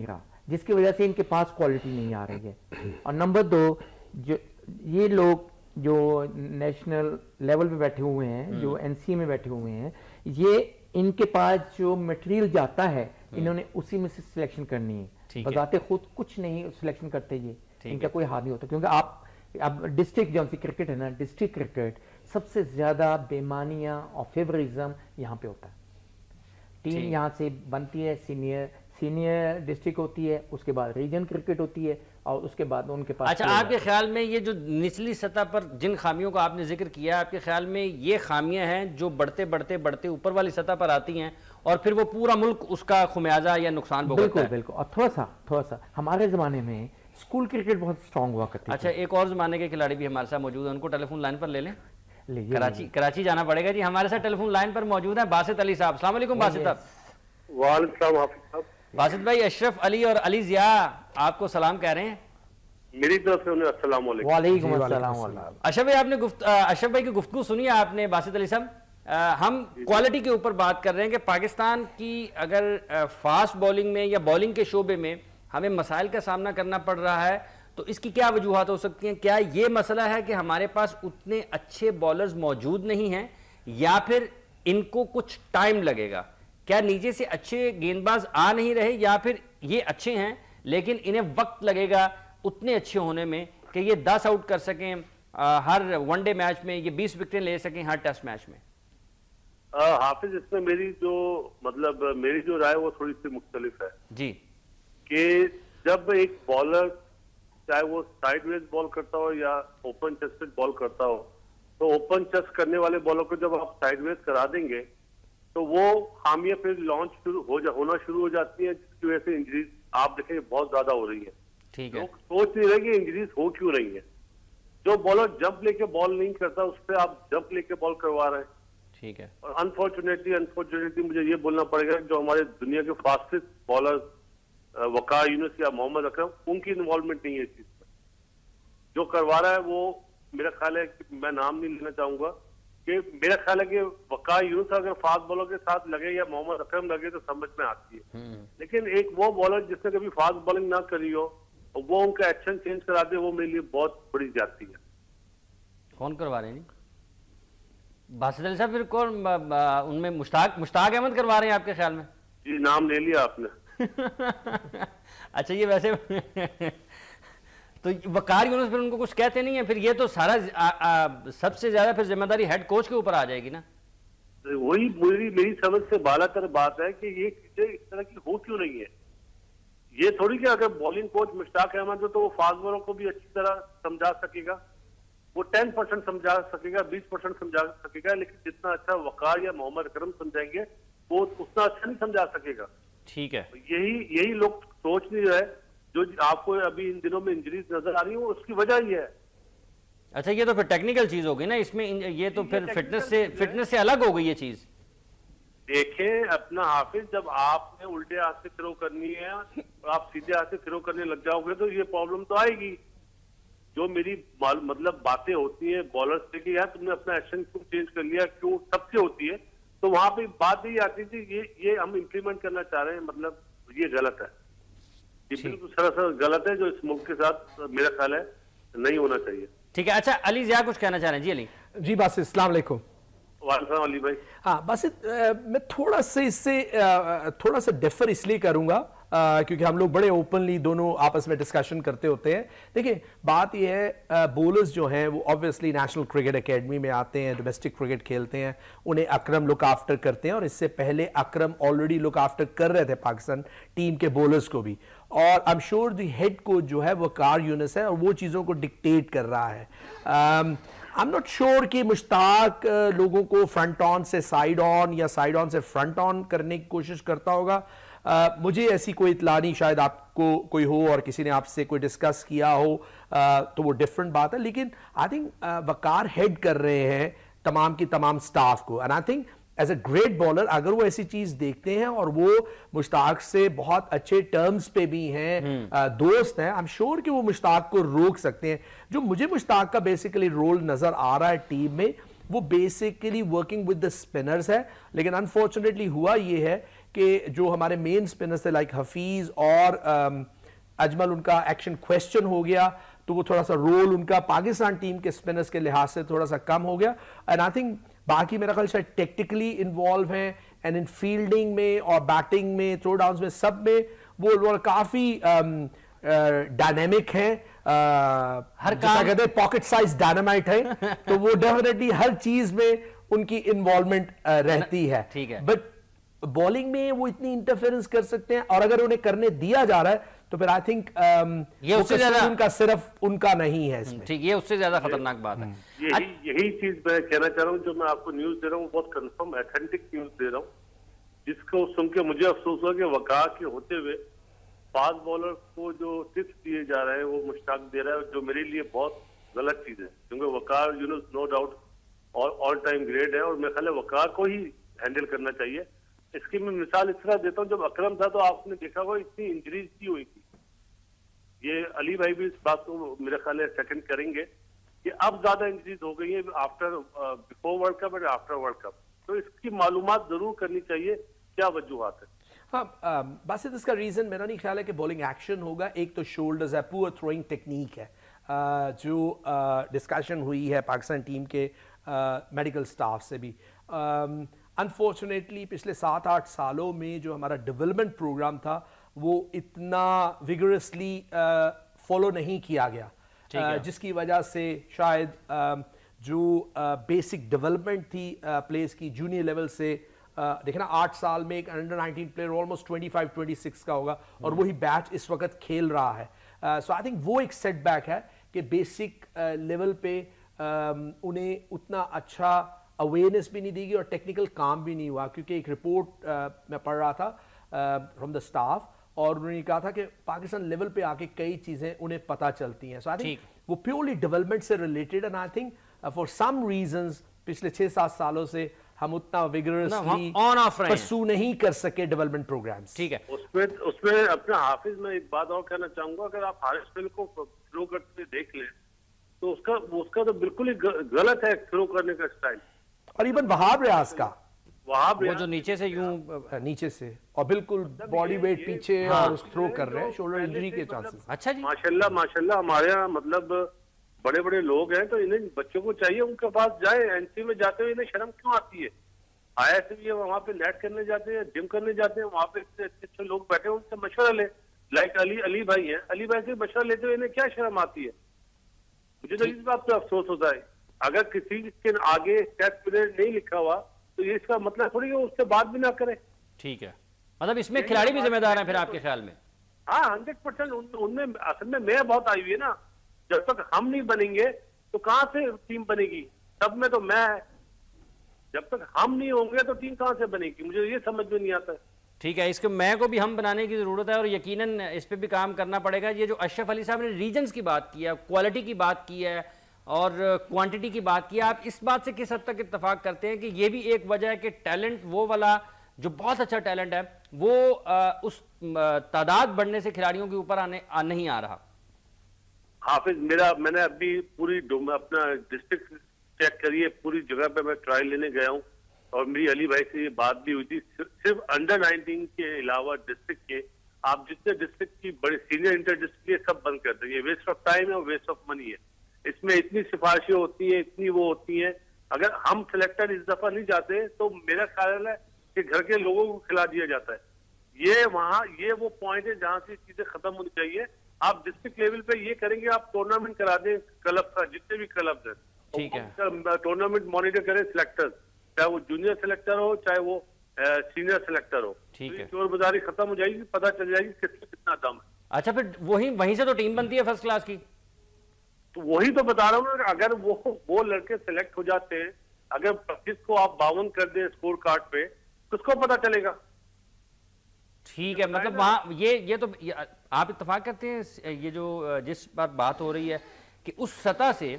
Speaker 2: रहा, जिसकी वजह से इनके पास क्वालिटी नहीं आ रही है। और नंबर 2, जो ये लोग जो नेशनल लेवल पे बैठे हुए हैं, जो एनसीए में बैठे हुए हैं, ये इनके पास जो मटेरियल जाता है इन्होंने उसी में से सिलेक्शन करनी है, बजाते खुद कुछ नहीं सिलेक्शन करते, ये इनका कोई हाथ नहीं होता। क्योंकि अब डिस्ट्रिक्ट जो क्रिकेट है ना, डिस्ट्रिक्ट क्रिकेट सबसे ज्यादा बेमानियां और फेवरिज्म यहाँ पे होता है। टीम यहाँ से बनती है, सीनियर डिस्ट्रिक्ट होती है, उसके बाद रीजन क्रिकेट होती है, और उसके बाद उनके पास।
Speaker 1: अच्छा, आपके ख्याल में ये जो निचली सतह पर जिन खामियों का आपने जिक्र किया, आपके ख्याल में ये खामियां हैं जो बढ़ते ऊपर वाली सतह पर आती हैं और फिर वो पूरा मुल्क उसका खुमियाजा या नुकसान भुगतता है?
Speaker 2: बिल्कुल। और थोड़ा सा हमारे जमाने में स्कूल क्रिकेट बहुत स्ट्रांग हुआ करती।
Speaker 1: अच्छा, एक और जमाने के खिलाड़ी भी हमारे साथ मौजूद है, उनको टेलीफोन लाइन पर ले लें। कराची जाना पड़ेगा जी। हमारे साथ टेलीफोन लाइन पर मौजूद है बासित अली साहब। अस्सलाम वालेकुम बासित साहब।
Speaker 4: वालेकुम।
Speaker 1: बासित भाई, अशरफ अली और अली जिया आपको सलाम कह रहे हैं
Speaker 4: मेरी तरफ से। उन्हें अस्सलाम वालेकुम।
Speaker 1: अशरफ भाई, अशरफ भाई की गुफ्तगू सुनिए आपने बासित अली साहब। हम क्वालिटी के ऊपर बात कर रहे हैं कि पाकिस्तान की अगर फास्ट बॉलिंग में या बॉलिंग के शोबे में हमें मसाइल का सामना करना पड़ रहा है, तो इसकी क्या वजूहात हो सकती हैं? क्या ये मसला है कि हमारे पास उतने अच्छे बॉलर्स मौजूद नहीं हैं, या फिर इनको कुछ टाइम लगेगा? क्या नीचे से अच्छे गेंदबाज आ नहीं रहे, या फिर ये अच्छे हैं लेकिन इन्हें वक्त लगेगा उतने अच्छे होने में कि ये 10 आउट कर सकें हर वनडे मैच में, ये 20 विकेटें ले सकें हर टेस्ट मैच में?
Speaker 4: हाफिज, इसमें मेरी जो राय वो थोड़ी सी मुख्तलिफ है
Speaker 1: जी।
Speaker 4: कि जब एक बॉलर चाहे वो साइडवेज बॉल करता हो या ओपन चेस्टेड बॉल करता हो, तो ओपन चेस्ट करने वाले बॉलर को जब आप साइडवेज करा देंगे तो वो खामियां फिर लॉन्च होना शुरू हो जाती है, जिसकी वजह से इंजरीज आप देखेंगे बहुत ज्यादा हो रही है।
Speaker 1: ठीक है।
Speaker 4: लोग सोच नहीं रहे कि इंजरीज हो क्यों रही है। जो बॉलर जंप लेके बॉल नहीं करता उस पर आप जंप लेके बॉल करवा रहे हैं।
Speaker 1: ठीक है।
Speaker 4: और अनफॉर्चुनेटली मुझे ये बोलना पड़ेगा, जो हमारे दुनिया के फास्टेस्ट बॉलर वकार यूनुस या मोहम्मद अकरम, उनकी इन्वॉल्वमेंट नहीं है इस चीज पर। जो करवा रहा है वो, मेरा ख्याल है कि मैं नाम नहीं लेना चाहूंगा, कि मेरा ख्याल है कि वकार यूनुस अगर फास्ट बॉलर के साथ लगे या मोहम्मद अकरम लगे तो समझ में आती है। लेकिन एक वो बॉलर जिसने कभी फास्ट बॉलिंग ना करी हो और वो उनका एक्शन चेंज करा दे, वो मेरे लिए बहुत बड़ी ज्यादती है।
Speaker 1: कौन करवा रहे हैं? बासित अली साहब, फिर कौन उनमें? मुश्ताक अहमद करवा रहे हैं आपके ख्याल में?
Speaker 4: जी, नाम ले लिया आपने।
Speaker 1: अच्छा, ये वैसे तो वकार यूनुस फिर उनको कुछ कहते नहीं है? फिर ये तो सारा सबसे ज्यादा फिर जिम्मेदारी हेड कोच के ऊपर आ जाएगी ना?
Speaker 4: वही मेरी समझ से बालातर बात है कि ये चीजें इस तरह की हो क्यों नहीं है। ये थोड़ी कि अगर बॉलिंग कोच मुश्ताक अहमद हो तो वो फास्ट बॉलर को भी अच्छी तरह समझा सकेगा, वो 10% समझा सकेगा, 20% समझा सकेगा, लेकिन जितना अच्छा वकार या मोहम्मद अकरम समझाएंगे वो उतना अच्छा नहीं समझा सकेगा।
Speaker 1: ठीक है,
Speaker 4: यही लोग सोच नहीं रहे, जो आपको अभी इन दिनों में इंजरीज नजर आ रही है वो उसकी वजह ही है।
Speaker 1: अच्छा ये तो फिर टेक्निकल चीज होगी ना इसमें, ये तो फिर फिटनेस से अलग हो गई ये चीज।
Speaker 4: देखें अपना हाफिज, जब आपने उल्टे हाथ से थ्रो करनी है और आप सीधे हाथ से थ्रो करने लग जाओगे तो ये प्रॉब्लम तो आएगी। जो मेरी मतलब बातें होती हैं बॉलर से कि यार तुमने अपना एक्शन क्यों चेंज कर लिया, क्यों, सबसे होती है, तो वहां पे बात यही आती थी ये हम इम्प्लीमेंट करना चाह रहे हैं, मतलब ये गलत है, ये बिल्कुल सरासर गलत है, जो इस मुल्क के साथ मेरा ख्याल है नहीं होना चाहिए।
Speaker 1: ठीक है, अच्छा अली ज़िया कुछ कहना चाह रहे हैं? जी अली।
Speaker 3: जी बस, अस्सलाम वालेकुम।
Speaker 4: वालेकुम अली भाई।
Speaker 3: हाँ बस मैं थोड़ा सा डिफर इसलिए करूंगा क्योंकि हम लोग बड़े ओपनली दोनों आपस में डिस्कशन करते होते हैं। देखिए बात यह है, बॉलर्स जो हैं वो ऑब्वियसली नेशनल क्रिकेट एकेडमी में आते हैं, डोमेस्टिक क्रिकेट खेलते हैं, उन्हें अकरम लुक आफ्टर करते हैं, और इससे पहले अकरम ऑलरेडी लुक आफ्टर कर रहे थे पाकिस्तान टीम के बॉलर्स को भी, और I am sure the head coach जो है वकार यूनुस है और वो चीज़ों को डिक्टेट कर रहा है। आई एम नॉट श्योर कि मुश्ताक लोगों को फ्रंट ऑन से साइड ऑन या साइड ऑन से फ्रंट ऑन करने की कोशिश करता होगा। मुझे ऐसी कोई इत्ला नहीं, शायद आपको कोई हो और किसी ने आपसे कोई डिस्कस किया हो तो वो डिफरेंट बात है, लेकिन आई थिंक वकार हेड कर रहे हैं तमाम की तमाम स्टाफ को, and I think as a great bowler अगर वो ऐसी चीज देखते हैं और वो मुश्ताक से बहुत अच्छे टर्म्स पे भी हैं, दोस्त हैं, आई एम श्योर कि वो मुश्ताक को रोक सकते हैं। जो मुझे मुश्ताक का बेसिकली रोल नजर आ रहा है टीम में, वो basically working with the spinners है, लेकिन अनफॉर्चुनेटली हुआ ये है कि जो हमारे मेन स्पिनर्स थे लाइक हफीज और अजमल, उनका एक्शन क्वेश्चन हो गया, तो वो थोड़ा सा रोल उनका पाकिस्तान टीम के स्पिनर्स के लिहाज से थोड़ा सा कम हो गया। एंड आई थिंक बाकी मेरा ख्याल शायद टेक्टिकली इन्वॉल्व हैं, एंड इन फील्डिंग में और बैटिंग में, थ्रो डाउन्स में, सब में वो काफी डायनेमिक हैं, हर काम कहते हैं पॉकेट साइज डायनामाइट है, तो वो डेफिनेटली हर चीज में उनकी इन्वॉल्वमेंट रहती है।
Speaker 1: ठीक है,
Speaker 3: बट बॉलिंग में वो इतनी इंटरफेरेंस कर सकते हैं, और अगर उन्हें करने दिया जा रहा है तो फिर आई थिंक ये उससे ज्यादा उनका सिर्फ उनका नहीं है इसमें।
Speaker 1: ठीक, ये उससे ज्यादा खतरनाक बात है।
Speaker 4: यही चीज मैं कहना चाह रहा हूँ, जो मैं आपको न्यूज दे रहा हूँ बहुत कंफर्म ऑथेंटिक न्यूज दे रहा हूँ, जिसको सुन के मुझे अफसोस हुआ कि वकार के होते हुए फास्ट बॉलर को जो टिप्स दिए जा रहे हैं वो मुश्ताक दे रहा है, जो मेरे लिए बहुत गलत चीज है, क्योंकि वकार यूनुस नो डाउट और ऑल टाइम ग्रेट है, और मेरे ख्याल है वकार को ही हैंडल करना चाहिए। इसकी मैं मिसाल इस तरह देता हूँ, जब अकरम था तो आपने देखा होगा इतनी इंजरीज की हुई थी, ये अली भाई भी इस बात को मेरे ख्याल है सेकंड करेंगे कि अब ज्यादा इंजरीज हो गई है आफ्टर बिफोर वर्ल्ड कप और आफ्टर वर्ल्ड कप, तो इसकी मालूमात जरूर करनी चाहिए क्या वजूहात है।
Speaker 3: हाँ बस इसका रीजन मेरा नहीं ख्याल है कि बॉलिंग एक्शन होगा, एक तो शोल्डर्स है, पुअर थ्रोइंग टेक्निक है, जो डिस्कशन हुई है पाकिस्तान टीम के मेडिकल स्टाफ से भी। अनफॉर्चुनेटली पिछले 7-8 सालों में जो हमारा डेवलपमेंट प्रोग्राम था वो इतना विगरसली फॉलो नहीं किया गया, जिसकी वजह से शायद जो बेसिक डेवलपमेंट थी प्लेयर्स की जूनियर लेवल से, देखना 8 साल में एक अंडर 19 प्लेयर ऑलमोस्ट 25-26 का होगा, और वही बैच इस वक्त खेल रहा है। सो आई थिंक वो एक सेटबैक है कि बेसिक लेवल पे उन्हें उतना अच्छा अवेयरनेस भी नहीं दी गई और टेक्निकल काम भी नहीं हुआ, क्योंकि एक रिपोर्ट मैं पढ़ रहा था फ्रॉम द स्टाफ, और उन्होंने कहा था कि पाकिस्तान लेवल पे आके कई चीजें उन्हें पता चलती हैं। सो आई थिंक वो प्योरली डेवलपमेंट से related, and I think for some reasons पिछले 6-7 सालों से हम उतना विगरसली
Speaker 1: ऑन ऑफ
Speaker 3: परसू नहीं कर सके डेवलपमेंट प्रोग्राम्स।
Speaker 1: ठीक है,
Speaker 4: उसमें अपना हाफिज में एक बात और कहना चाहूंगा, अगर आप हारिस फिल को थ्रो करते हुए देख लें तो उसका तो बिल्कुल ही गलत है थ्रो करने का स्टाइल, और
Speaker 3: इवन वहाब रियाज का
Speaker 1: वो जो नीचे से यूं
Speaker 3: नीचे से और बिल्कुल बॉडी वेट पीछे और उस थ्रो कर रहे हैं, शोल्डर इंजरी के चांसेस।
Speaker 1: अच्छा जी,
Speaker 4: माशाल्लाह हमारे यहाँ मतलब बड़े बड़े लोग हैं, तो इन्हें बच्चों को चाहिए उनके पास जाए, एनसी में जाते हुए इन्हें शर्म क्यों आती है? आया से भी वहाँ पे नेट करने जाते हैं, जिम करने जाते हैं, वहाँ पे इतने अच्छे लोग बैठे हैं, उनसे मशवरा ले, लाइक अली भाई है, अली भाई से मशवरा लेते हुए इन्हें क्या शर्म आती है? मुझे तो इस बात पे अफसोस होता है, अगर किसी के आगे टेस्ट पीरियड नहीं लिखा हुआ तो ये इसका मतलब थोड़ी है उसके बाद भी ना करे।
Speaker 1: ठीक है, मतलब इसमें खिलाड़ी भी जिम्मेदार हैं फिर आपके ख्याल में?
Speaker 4: हाँ 100% उनमें असल में मैं बहुत आई हुई है ना, जब तक हम नहीं बनेंगे तो कहां से टीम बनेगी? सब में तो मैं जब तक हम नहीं होंगे तो टीम कहां से बनेगी, मुझे ये समझ में नहीं आता है।
Speaker 1: ठीक है, इसको मैं को भी हम बनाने की ज़रूरत है और यकीनन इस पे भी काम करना पड़ेगा। ये जो अशरफ अली साहब ने रीजन्स की बात की है, क्वालिटी की बात की है और क्वांटिटी की बात की है, आप इस बात से किस हद तक इत्तेफाक करते हैं कि ये भी एक वजह है कि टैलेंट वो वाला जो बहुत अच्छा टैलेंट है वो उस तादाद बढ़ने से खिलाड़ियों के ऊपर नहीं आ रहा?
Speaker 4: हाफिज, मैंने अभी पूरी अपना डिस्ट्रिक्ट चेक करी है, पूरी जगह पे मैं ट्रायल लेने गया हूँ और मेरी अली भाई से ये बात भी हुई थी। सिर्फ अंडर 19 के अलावा डिस्ट्रिक्ट के आप जितने डिस्ट्रिक्ट की बड़े सीनियर इंटर डिस्ट्रिक्ट ये सब बंद कर दें। ये वेस्ट ऑफ टाइम है और वेस्ट ऑफ मनी है। इसमें इतनी सिफारिशें होती हैं, इतनी वो होती हैं। अगर हम सिलेक्टर इस दफा नहीं जाते तो मेरा ख्याल है कि घर के लोगों को खिला दिया जाता है। ये वो पॉइंट है जहां से चीजें खत्म होनी चाहिए। आप डिस्ट्रिक्ट लेवल पे ये करेंगे, आप टूर्नामेंट करा दें क्लब का, जितने भी क्लब है
Speaker 1: ठीक है,
Speaker 4: टूर्नामेंट मॉनिटर करें सिलेक्टर्स, चाहे वो जूनियर सिलेक्टर हो चाहे वो सीनियर सिलेक्टर हो।
Speaker 1: ठीक है,
Speaker 4: चोर बाजारी खत्म हो जाएगी, पता चल जाएगी किसमें कितना दम है।
Speaker 1: अच्छा, फिर वहीं से तो टीम बनती है फर्स्ट क्लास की।
Speaker 4: तो वही तो बता रहा हूँ ना, अगर वो लड़के सिलेक्ट हो जाते हैं, अगर 25 को आप 52 कर दें स्कोर कार्ड पे, किसको पता चलेगा?
Speaker 1: ठीक है, मतलब वहाँ ये तो आप इत्तेफाक करते हैं ये जो जिस पर बात हो रही है कि उस सतह से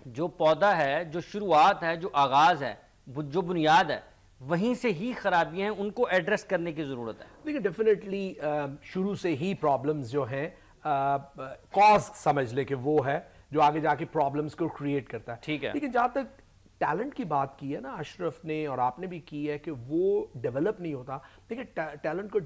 Speaker 1: जो पौधा है, जो शुरुआत है, जो आगाज है, जो बुनियाद है, वहीं से ही खराबियां हैं, उनको एड्रेस करने की जरूरत है।
Speaker 3: देखिए डेफिनेटली शुरू से ही प्रॉब्लम्स जो हैं कॉज समझ ले कि वो है जो आगे जाके प्रॉब्लम्स को क्रिएट करता है।
Speaker 1: ठीक है,
Speaker 3: लेकिन जहां तक टैलेंट की बात की है ना, अशरफ ने और आपने भी की है कि वो डेवलप नहीं होता। देखिए टैलेंट को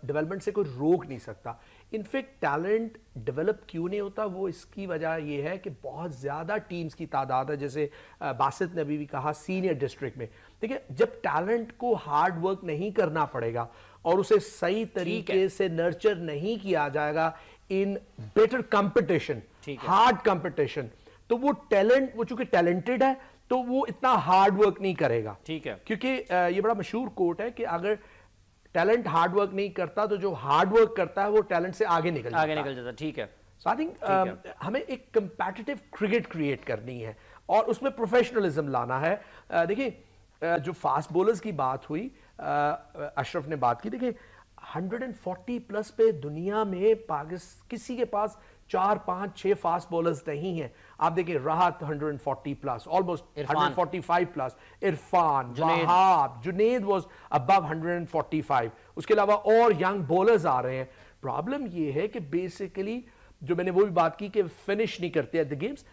Speaker 3: डेवलपमेंट से कोई रोक नहीं सकता। इनफैक्ट टैलेंट डेवलप क्यों नहीं होता, वो इसकी वजह ये है कि बहुत ज़्यादा टीम्स की तादाद है। जैसे बासित ने अभी भी कहा सीनियर डिस्ट्रिक्ट में। देखिए जब टैलेंट को हार्ड वर्क नहीं करना पड़ेगा और उसे सही तरीके से नर्चर नहीं किया जाएगा in better competition, hard competition, तो वो टैलेंट, वो चूंकि टैलेंटेड है तो वो इतना हार्ड वर्क नहीं करेगा।
Speaker 1: ठीक है,
Speaker 3: क्योंकि ये बड़ा मशहूर कोट है कि अगर टैलेंट हार्ड वर्क नहीं करता तो जो हार्ड वर्क करता है वो टैलेंट से आगे निकल जाता।
Speaker 1: ठीक है,
Speaker 3: सो आई थिंक हमें एक कंपेटिटिव क्रिकेट क्रिएट करनी है और उसमें प्रोफेशनलिज्म लाना है। देखिए जो फास्ट बॉलर्स की बात हुई, अशरफ ने बात की, देखिए 140 प्लस पे दुनिया में किसी के पास 4, 5, 6 फास्ट बॉलर्स नहीं है। आप देखिए राहत 140 plus, almost 145 plus, Irfan, Wahab, Junaid was above 145। उसके अलावा और यंग बॉलर्स आ रहे हैं। प्रॉब्लम ये है कि बेसिकली जो मैंने वो भी बात की कि फिनिश नहीं करते एट द गेम्स।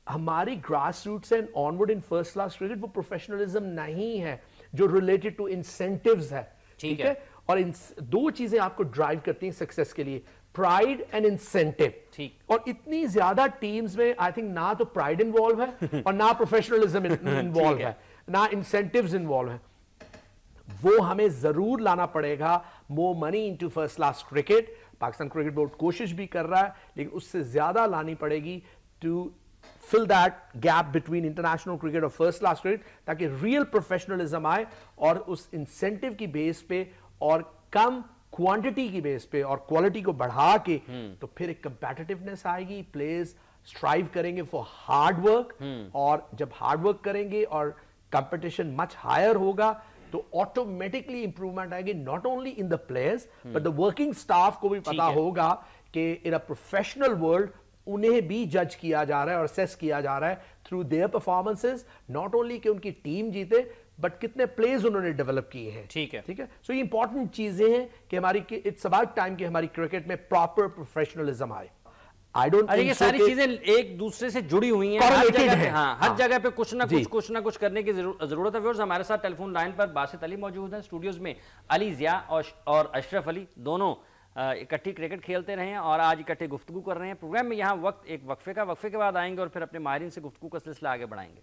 Speaker 3: हमारी grass roots and onward in first class cricket वो प्रोफेशनलिज्म नहीं है जो रिलेटेड टू इंसेंटिव्स है। ठीक है, और इन दो चीजें आपको ड्राइव करती हैं सक्सेस के लिए, प्राइड एंड इंसेंटिव।
Speaker 1: ठीक,
Speaker 3: और इतनी ज्यादा टीम्स में आई थिंक ना तो प्राइड इन्वॉल्व है और ना प्रोफेशनलिज्म इन्वॉल्व है, ना इंसेंटिव्स इन्वॉल्व है। वो हमें जरूर लाना पड़ेगा, more money into first class cricket. Pakistan cricket board कोशिश भी कर रहा है, लेकिन उससे ज्यादा लानी पड़ेगी to fill that gap between international cricket और first class cricket, ताकि real professionalism आए और उस incentive की बेस पे और कम क्वांटिटी की बेस पे और क्वालिटी को बढ़ा के तो फिर एक competitiveness आएगी। प्लेयर्स स्ट्राइव करेंगे फॉर हार्ड वर्क, और जब हार्ड वर्क करेंगे और कंपटीशन मच हायर होगा तो ऑटोमेटिकली इंप्रूवमेंट आएगी, not only in the players but the working staff को भी पता होगा कि इन अ प्रोफेशनल वर्ल्ड उन्हें भी जज किया जा रहा है और असेस किया जा रहा है through their performances, not only कि उनकी टीम जीते बट कितने प्लेज उन्होंने डेवलप किए हैं।
Speaker 1: ठीक है,
Speaker 3: ठीक है। सो ये इंपॉर्टेंट चीजें हैं कि हमारी इट्स अबाउट टाइम कि हमारी क्रिकेट में प्रॉपर प्रोफेशनलिज्म आए। आई डोंट थिंक
Speaker 1: ये सारी चीजें एक दूसरे से जुड़ी हुई हैं, हर जगह पे, हर जगह पे कुछ ना कुछ करने की जरूरत है। व्यूअर्स, हमारे साथ टेलीफोन लाइन पर बासित अली मौजूद हैं। स्टूडियोज में अली ज़िया और अशरफ अली दोनों इकट्ठी क्रिकेट खेलते रहे हैं और आज इकट्ठे गुफ्तगू कर रहे हैं। प्रोग्राम में यहाँ वक्त वक्फे के बाद आएंगे और फिर अपने माहिरीन से गुफ्तगू का सिलसिला आगे बढ़ाएंगे।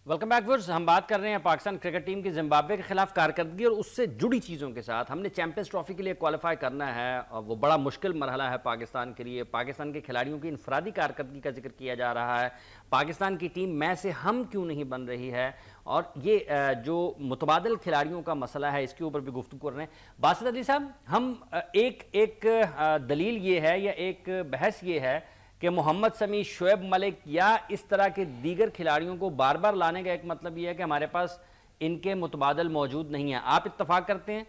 Speaker 1: वेलकम बैक व्यूअर्स, हम बात कर रहे हैं पाकिस्तान क्रिकेट टीम की जिम्बाब्वे के खिलाफ कारकर्दगी और उससे जुड़ी चीज़ों के साथ। हमने चैंपियंस ट्रॉफी के लिए क्वालिफाई करना है और वो बड़ा मुश्किल मरहला है पाकिस्तान के लिए। पाकिस्तान के खिलाड़ियों की इनफरादी कारकर्दगी का जिक्र किया जा रहा है। पाकिस्तान की टीम में से हम क्यों नहीं बन रही है, और ये जो मुतबादिल खिलाड़ियों का मसला है इसके ऊपर भी गुफ्तगू कर रहे हैं। बासित अली साहब, हम एक दलील ये है या एक बहस ये है कि मोहम्मद शमी, शोएब मलिक या इस तरह के दीगर खिलाड़ियों को बार बार लाने का एक मतलब यह है कि हमारे पास इनके मुतबादल मौजूद नहीं है। आप इत्तफाक करते हैं?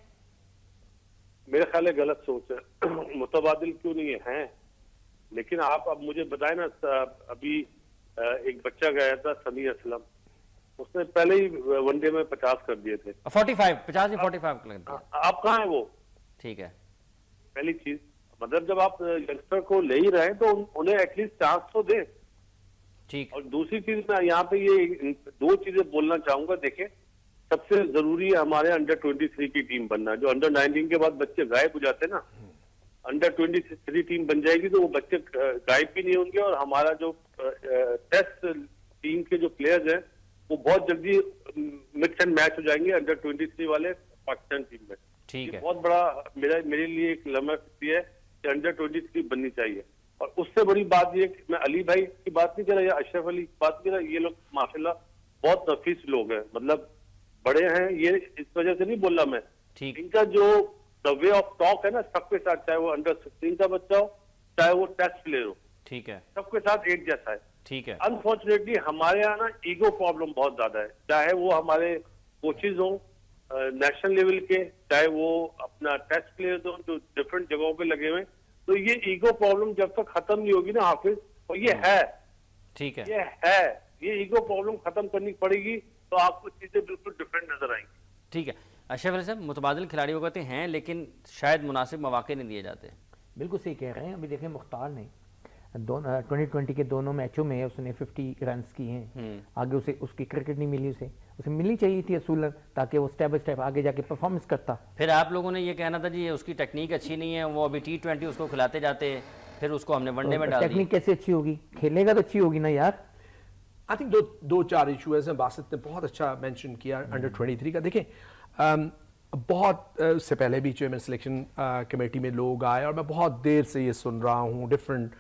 Speaker 4: मेरे ख्याल है गलत सोच है। मुतबादिल क्यों नहीं है, लेकिन आप अब मुझे बताएं ना, अभी एक बच्चा गया था समी असलम, उसने पहले ही वनडे में 50 कर दिए थे।
Speaker 1: 50 या 45 कर दिया।
Speaker 4: आप कहाँ है वो?
Speaker 1: ठीक है,
Speaker 4: पहली चीज, मतलब जब आप यंगस्टर को ले ही रहे हैं तो उन्हें एटलीस्ट चांस तो दें।
Speaker 1: ठीक।
Speaker 4: और दूसरी चीज मैं यहाँ पे ये 2 चीजें बोलना चाहूंगा। देखें, सबसे जरूरी है हमारे अंडर 23 की टीम बनना। जो अंडर 19 के बाद बच्चे गायब हो जाते हैं ना, अंडर 23 टीम बन जाएगी तो वो बच्चे गायब भी नहीं होंगे, और हमारा जो टेस्ट टीम के जो प्लेयर्स हैं वो बहुत जल्दी मिक्स एंड मैच हो जाएंगे अंडर 23 वाले पाकिस्तान टीम में।
Speaker 1: ठीक है,
Speaker 4: बहुत बड़ा मेरे लिए एक लम्हा है कि अंडर 23 बननी चाहिए। और उससे बड़ी बात ये कि मैं अली भाई की बात नहीं कर रहा या अशरफ अली की बात नहीं कर रहा, ये लोग माशाल्लाह बहुत नफीस लोग हैं, मतलब बड़े हैं, ये इस वजह से नहीं बोल रहा मैं।
Speaker 1: ठीक।
Speaker 4: इनका जो द वे ऑफ टॉक है ना सबके साथ, चाहे वो अंडर 16 का बच्चा हो, चाहे वो टेस्ट प्लेयर हो,
Speaker 1: ठीक है,
Speaker 4: सबके साथ एक जैसा है।
Speaker 1: ठीक है।
Speaker 4: अनफॉर्चुनेटली हमारे यहाँ ना ईगो प्रॉब्लम बहुत ज्यादा है, चाहे वो हमारे कोचेज हो नेशनल लेवल के, चाहे वो अपना टेस्ट प्लेयर्स हो जो डिफरेंट जगहों पे लगे हुए। तो ये ईगो प्रॉब्लम जब तक खत्म नहीं होगी ना हाफिज, और ये है,
Speaker 1: ठीक है,
Speaker 4: ये ईगो प्रॉब्लम खत्म करनी पड़ेगी तो आपको चीजें बिल्कुल डिफरेंट नजर आएंगी।
Speaker 1: ठीक है। अशरफ अली साहब, मुतबादिल खिलाड़ियों कहते हैं लेकिन शायद मुनासिब मौके नहीं दिए जाते।
Speaker 2: बिल्कुल सही कह रहे हैं। अभी देखें मुख्तार ने 2020 के दोनों मैचों में उसने 50 रन किए हैं। आगे उसे उसकी क्रिकेट नहीं मिली, उसे मिलनी चाहिए थी असूलन, ताकि वो स्टेप बाय स्टेप आगे जाके परफॉर्मेंस करता।
Speaker 1: फिर आप लोगों ने ये कहना था जी उसकी टेक्निक अच्छी नहीं है, वो अभी T20 उसको खिलाते जाते, फिर उसको हमने वनडे में डाल दिया।
Speaker 2: टेक्निक कैसे अच्छी होगी? खेलेगा तो अच्छी होगी ना यार।
Speaker 3: आई थिंक दो चार इशूज हैं, बासित ने बहुत अच्छा मेंशन किया अंडर 23 का। देखें, बहुत उससे पहले भी चेयरमैन सिलेक्शन कमेटी में लोग आए और मैं बहुत देर से ये सुन रहा हूँ, different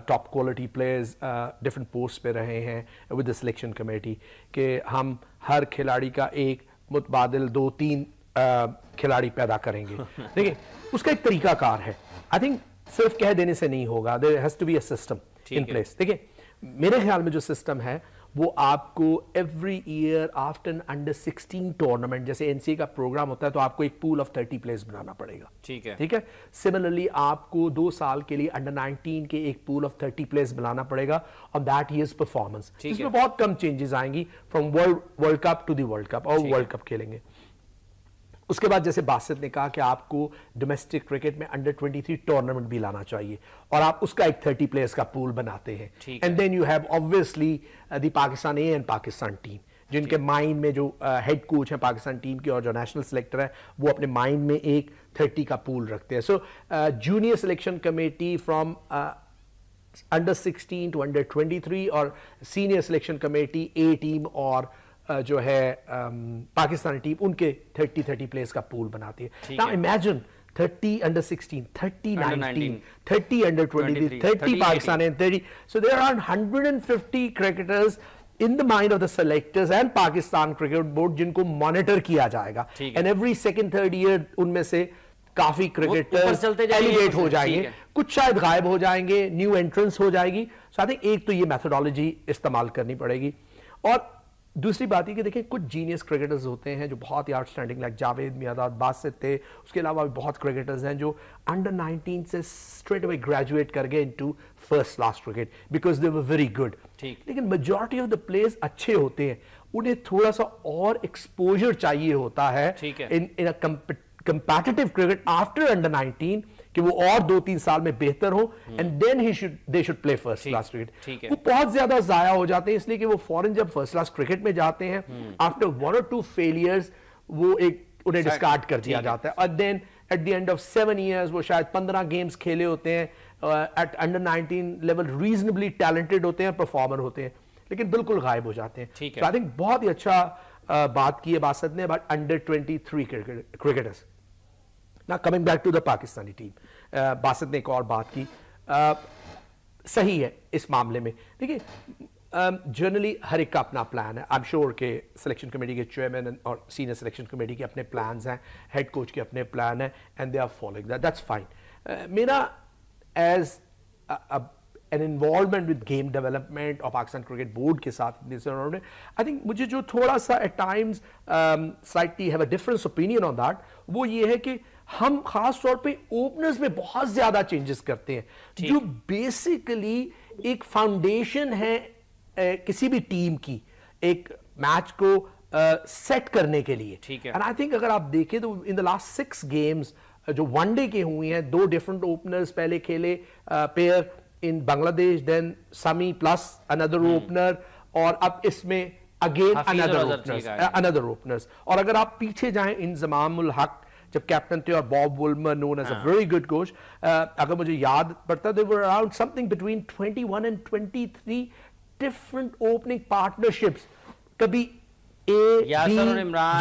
Speaker 3: top quality players different post पे रहे हैं विद द सिलेक्शन कमेटी, कि हम हर खिलाड़ी का एक मुतबादिल 2-3 खिलाड़ी पैदा करेंगे। देखिए, उसका एक तरीकाकार है। आई थिंक सिर्फ कह देने से नहीं होगा, there has to be a system in place. देखिए, मेरे ख्याल में जो सिस्टम है वो आपको every year after an under 16 tournament, जैसे एनसीए का प्रोग्राम होता है, तो आपको एक पूल ऑफ 30 प्लेयर्स बनाना पड़ेगा।
Speaker 1: ठीक है,
Speaker 3: ठीक है। सिमिलरली आपको 2 साल के लिए अंडर 19 के एक पूल ऑफ 30 प्लेयर्स बनाना पड़ेगा ऑन दैट ईयर्स परफॉर्मेंस। इसमें बहुत कम चेंजेस आएंगी from World Cup to the World Cup, और वर्ल्ड कप खेलेंगे। उसके बाद जैसे बासित ने कहा कि आपको डोमेस्टिक क्रिकेट में अंडर 23 टूर्नामेंट भी लाना चाहिए, और आप उसका एक 30 प्लेयर्स का पूल बनाते हैं। And then you have obviously the Pakistan A and Pakistan team, जिनके माइंड में जो हेड कोच है पाकिस्तान टीम के और जो नेशनल सिलेक्टर है वो अपने माइंड में एक 30 का पूल रखते हैं। So junior selection committee from under 16 to under 23 और senior selection committee A team और जो है पाकिस्तानी टीम, उनके 30 प्लेयर्स का पूल बनाती है। Now imagine 30 under 16, 30 19, 30 under 23, 30 Pakistan and 30, so there are 150 cricketers in the mind of the selectors and Pakistan Cricket Board जिनको मॉनिटर किया जाएगा, and every second third year उनमें से काफी क्रिकेटर्स एलिवेट हो जाएंगे, कुछ शायद गायब हो जाएंगे, न्यू एंट्रेंस हो जाएगी। सो आई थिंक एक तो ये मेथोडोलॉजी इस्तेमाल करनी पड़ेगी। और दूसरी बात है कि देखिए, कुछ जीनियस क्रिकेटर्स होते हैं जो बहुत ही आउटस्टैंडिंग, लाइक जावेद मियादाद, बासित थे, उसके अलावा भी बहुत क्रिकेटर्स हैं जो अंडर 19 से स्ट्रेट अवे ग्रेजुएट कर गए into first class cricket because they were very good. लेकिन मेजॉरिटी ऑफ द प्लेयर्स अच्छे होते हैं, उन्हें थोड़ा सा और एक्सपोजर चाहिए होता है इन अ competitive cricket after under 19 कि वो और 2-3 साल में बेहतर हो, and then they should play first class cricket। वो बहुत ज्यादा जाया हो जाते हैं, इसलिए कि वो फॉरेन जब फर्स्ट क्लास क्रिकेट में जाते हैं, आफ्टर 1 or 2 फेलियर्स वो उन्हें डिस्कार्ड कर दिया जाता है, और then at the end of 7 years वो शायद 15 गेम्स खेले होते हैं, at under 19 level reasonably talented होते हैं, परफॉर्मर होते हैं, लेकिन बिल्कुल गायब हो जाते हैं। So I think बहुत ही अच्छा बात की है बासित ने about under 23 cricketers. Now coming back to the Pakistani team, Basit ने एक और बात की, सही है इस मामले में। देखिए, जनरली हर एक का अपना प्लान है। आई एम श्योर के सिलेक्शन कमेटी के चेयरमैन और सीनियर सिलेक्शन कमेटी के अपने प्लान्स हैं, हेड कोच के अपने प्लान हैं, and they are following that, that's fine. मेरा as an involvement with game development और पाकिस्तान क्रिकेट बोर्ड के साथ उन्होंने, आई थिंक मुझे जो थोड़ा सा at times slightly have a difference opinion on that, वो ये है कि हम खास तौर पे ओपनर्स में बहुत ज्यादा चेंजेस करते हैं जो बेसिकली एक फाउंडेशन है किसी भी टीम की एक मैच को सेट करने के लिए। एंड आई थिंक अगर आप देखें तो इन द लास्ट 6 गेम्स जो वनडे के हुए हैं, 2 डिफरेंट ओपनर्स पहले खेले, पेयर इन बांग्लादेश, देन समी प्लस अनदर ओपनर, और अब इसमें अगेन अनदर ओपनर्स। और अगर आप पीछे जाएं इंजमाम उल हक जब कैप्टन थे और Bob Woolmer known as a very good coach, अगर मुझे याद पड़ता they were around something between 21 and 23 different opening partnerships, कभी
Speaker 1: यासिर इमरान,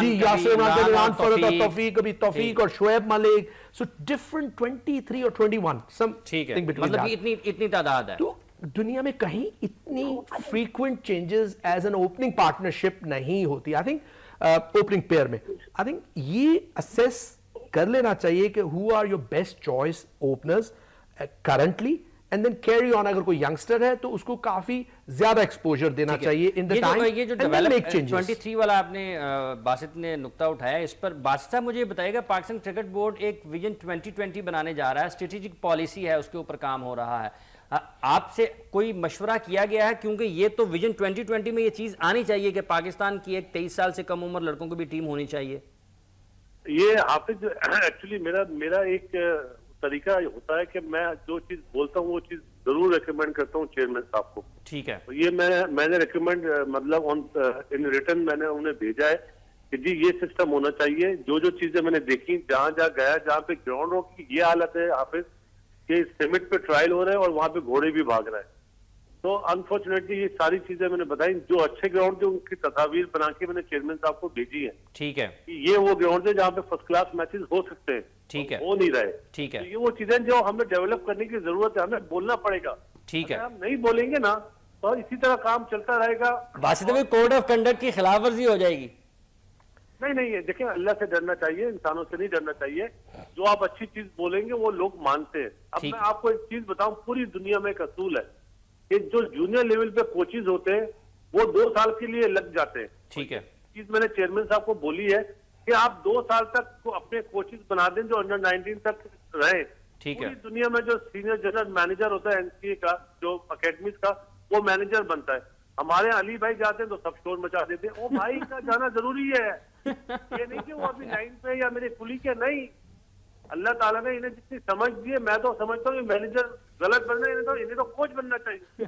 Speaker 3: कभी तौफीक और शोएब मलिक, सो डिफरेंट 23 और 21 समथिंग बिटवीन,
Speaker 1: मतलब इतनी तादाद है।
Speaker 3: तो दुनिया में कहीं इतनी frequent changes as an opening partnership नहीं होती। आई थिंक ओपनिंग पेयर में आई थिंक ये असेस कर लेना चाहिए कि who are your best choice openers currently, and then carry on. अगर कोई यंगस्टर है तो उसको काफी ज्यादा एक्सपोजर देना चाहिए इन द टाइम,
Speaker 1: ये जो डेवलप 23 वाला आपने बासित ने नुक्ता उठाया, इस पर बासित साहब मुझे बताइएगा, पाकिस्तान क्रिकेट बोर्ड एक विजन 2020 बनाने जा रहा है, स्ट्रेटेजिक पॉलिसी है, उसके ऊपर काम हो रहा है, आपसे कोई मशवरा किया गया है? क्योंकि ये तो विजन 2020 में ये चीज आनी चाहिए कि पाकिस्तान की एक 23 साल से कम उम्र लड़कों की भी टीम होनी चाहिए।
Speaker 4: ये हाफिज एक्चुअली मेरा एक तरीका होता है कि मैं जो चीज बोलता हूँ वो चीज जरूर रिकमेंड करता हूँ चेयरमैन साहब को।
Speaker 1: ठीक है।
Speaker 4: तो ये मैंने रिकमेंड मतलब ऑन इन रिटर्न मैंने उन्हें भेजा है कि जी ये सिस्टम होना चाहिए। जो जो चीजें मैंने देखी, जहां गया, जहाँ पे ग्राउंड रोड की ये हालत है हाफिज कि सीमेंट पे ट्रायल हो रहे हैं और वहां पे घोड़े भी भाग रहे हैं। तो अनफॉर्चुनेटली ये सारी चीजें मैंने बताई, जो अच्छे ग्राउंड जो उनकी तस्वीर बना के मैंने चेयरमैन साहब को भेजी है।
Speaker 1: ठीक है।
Speaker 4: ये वो ग्राउंड है जहाँ पे फर्स्ट क्लास मैचेस हो सकते हैं।
Speaker 1: ठीक है।
Speaker 4: हो नहीं रहे।
Speaker 1: ठीक है।
Speaker 4: तो ये वो चीजें जो हमें डेवलप करने की जरूरत है, हमें बोलना पड़ेगा।
Speaker 1: ठीक है।
Speaker 4: हम नहीं बोलेंगे ना तो इसी तरह काम चलता रहेगा।
Speaker 1: बासित में कोड ऑफ कंडक्ट की खिलाफ वर्जी हो जाएगी।
Speaker 4: नहीं, देखिए अल्लाह से डरना चाहिए, इंसानों से नहीं डरना चाहिए। जो आप अच्छी चीज बोलेंगे वो लोग मानते हैं। अब मैं आपको एक चीज बताऊं, पूरी दुनिया में एक असूल है कि जो जूनियर लेवल पे कोचेज होते हैं वो 2 साल के लिए लग जाते हैं।
Speaker 1: ठीक है।
Speaker 4: चीज मैंने चेयरमैन साहब को बोली है कि आप 2 साल तक अपने कोचेज बना दें जो अंडर 19 तक रहे।
Speaker 1: ठीक है।
Speaker 4: पूरी दुनिया में जो सीनियर जनरल मैनेजर होता है एनसीए का, जो अकेडमीज का, वो मैनेजर बनता है। हमारे अली भाई जाते हैं तो सब शोर मचा देते हैं। वो भाई का जाना जरूरी है, ये नहीं कि वो अभी 9 पे या मेरे कुली के, नहीं। अल्लाह ताला ने इन्हें जितनी समझ दी है, मैं तो समझता हूँ मैनेजर गलत बनना है, इन्हें तो कोच बनना चाहिए।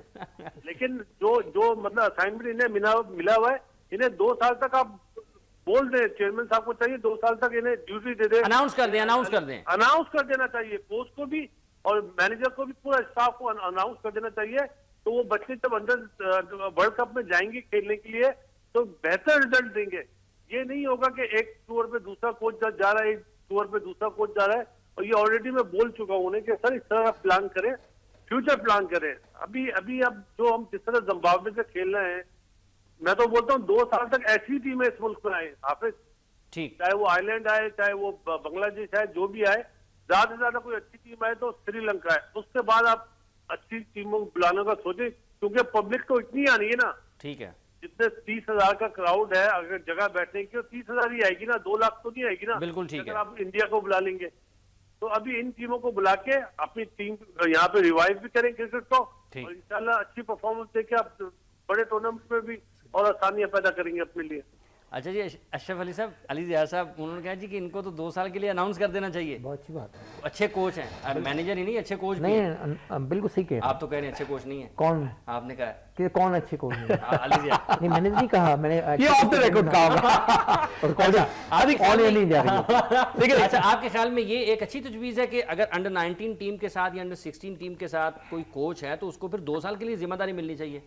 Speaker 4: लेकिन जो मतलब असाइनमेंट इन्हें मिला हुआ है, इन्हें 2 साल तक आप बोल दें, चेयरमैन साहब को चाहिए 2 साल तक इन्हें ड्यूटी दे दें,
Speaker 1: अनाउंस कर देना चाहिए कोच को भी और मैनेजर को भी, पूरा स्टाफ को अनाउंस कर देना चाहिए। तो वो बच्चे जब अंडर वर्ल्ड कप में जाएंगे खेलने के लिए तो बेहतर रिजल्ट देंगे। ये नहीं होगा कि एक टूर पे दूसरा कोच जा रहा है, एक टूर पे दूसरा कोच जा रहा है। और ये ऑलरेडी मैं बोल चुका हूं उन्हें कि सर इस तरह प्लान करें, फ्यूचर प्लान करें। अभी अब जो हम जिस तरह जिम्बाब्वे से खेल रहे हैं, मैं तो बोलता हूँ 2 साल तक ऐसी टीमें इस मुल्क में आए हाफिज, ठीक,
Speaker 4: चाहे वो आइलैंड आए, चाहे वो बांग्लादेश आए, जो भी आए, ज्यादा से ज्यादा कोई अच्छी टीम आए तो श्रीलंका है। उसके बाद आप अच्छी टीमों को बुलाने का सोचे, क्योंकि पब्लिक तो इतनी आनी है ना।
Speaker 1: ठीक है।
Speaker 4: जितने 30,000 का क्राउड है, अगर जगह बैठने की 30,000 ही आएगी ना, 2 लाख तो नहीं आएगी ना।
Speaker 1: बिल्कुल ठीक है।
Speaker 4: अगर आप इंडिया को बुला लेंगे तो अभी इन टीमों को बुला के अपनी टीम यहाँ पे रिवाइव भी करें क्रिकेट को, और इंशाल्लाह अच्छी परफॉर्मेंस देके आप बड़े टूर्नामेंट में भी और आसानियां पैदा करेंगे अपने लिए।
Speaker 1: अच्छा जी, अशरफ अली साहब, अली ज़िया साहब, उन्होंने कहा जी कि इनको तो 2 साल के लिए अनाउंस कर देना चाहिए।
Speaker 2: बहुत अच्छी बात है।
Speaker 1: अच्छे कोच हैं, मैनेजर ही नहीं, अच्छे कोच भी
Speaker 2: नहीं, बिल्कुल सही कह।
Speaker 1: आप तो कह रहे हैं अच्छे कोच नहीं है।
Speaker 2: कौन?
Speaker 1: आपने कहा
Speaker 2: कि कौन अच्छे कोच है?
Speaker 1: अली ज़िया।
Speaker 2: नहीं, मैंने नहीं कहा, मैंने
Speaker 3: ये ऑफ द रिकॉर्ड कहा।
Speaker 2: और कौन नहीं जा रही।
Speaker 1: लेकिन अच्छा, आपके ख्याल में ये एक अच्छी तजवीज़ है कि अगर अंडर 19 टीम के साथ या अंडर 16 टीम के साथ कोई कोच है तो उसको फिर 2 साल के लिए जिम्मेदारी मिलनी चाहिए?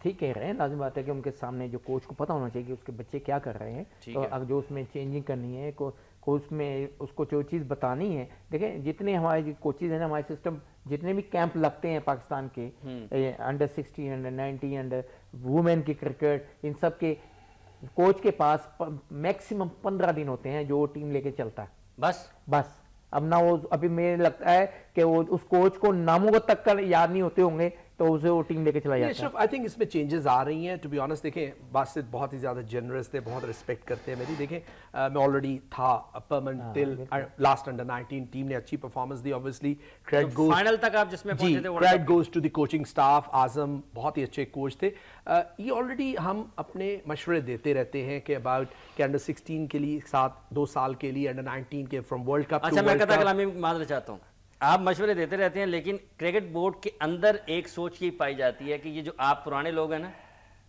Speaker 2: ठीक कह रहे हैं, लाजिम बात है कि उनके सामने जो कोच को पता होना चाहिए कि उसके बच्चे क्या कर रहे हैं। तो अगर जो उसमें चेंजिंग करनी है, कोच में उसको जो चीज़ बतानी है। देखें, जितने हमारे कोचेज हैं ना, हमारे सिस्टम जितने भी कैंप लगते हैं पाकिस्तान के, अंडर 16, अंडर 19, अंडर वुमेन की क्रिकेट, इन सब के कोच के पास मैक्सिमम 15 दिन होते हैं जो टीम लेके चलता है। बस अब ना वो, अभी मुझे लगता है कि वो उस कोच को नामों को तक कर याद नहीं होते होंगे तो उसे वो टीम लेके चला जाता है।
Speaker 3: आई थिंक इसमें चेंजेस आ रही हैं। टू बी ऑनेस्ट, देखें बासित बहुत ही ज़्यादा जनरस थे, बहुत रिस्पेक्ट करते हैं मेरी। देखें मैं ऑलरेडी था permanent till last under 19, team ने अच्छी परफॉर्मेंस दी ऑब्वियसली। क्रेडिट गोज
Speaker 1: फाइनल तक आप जिसमें पहुंचे थे,
Speaker 3: credit goes to the coaching staff. Azam बहुत ही अच्छे कोच थे। ये ऑलरेडी हम अपने मशवरे देते रहते हैं कि अबाउट कि अंडर 16 के लिए साथ 2 साल के लिए, अंडर 19 के फ्रॉम वर्ल्ड कप।
Speaker 1: अच्छा, मैं कथा कलामी माजरा चाहता हूँ, आप मशवरे देते रहते हैं, लेकिन क्रिकेट बोर्ड के अंदर एक सोच ये पाई जाती है कि ये जो आप पुराने लोग हैं ना,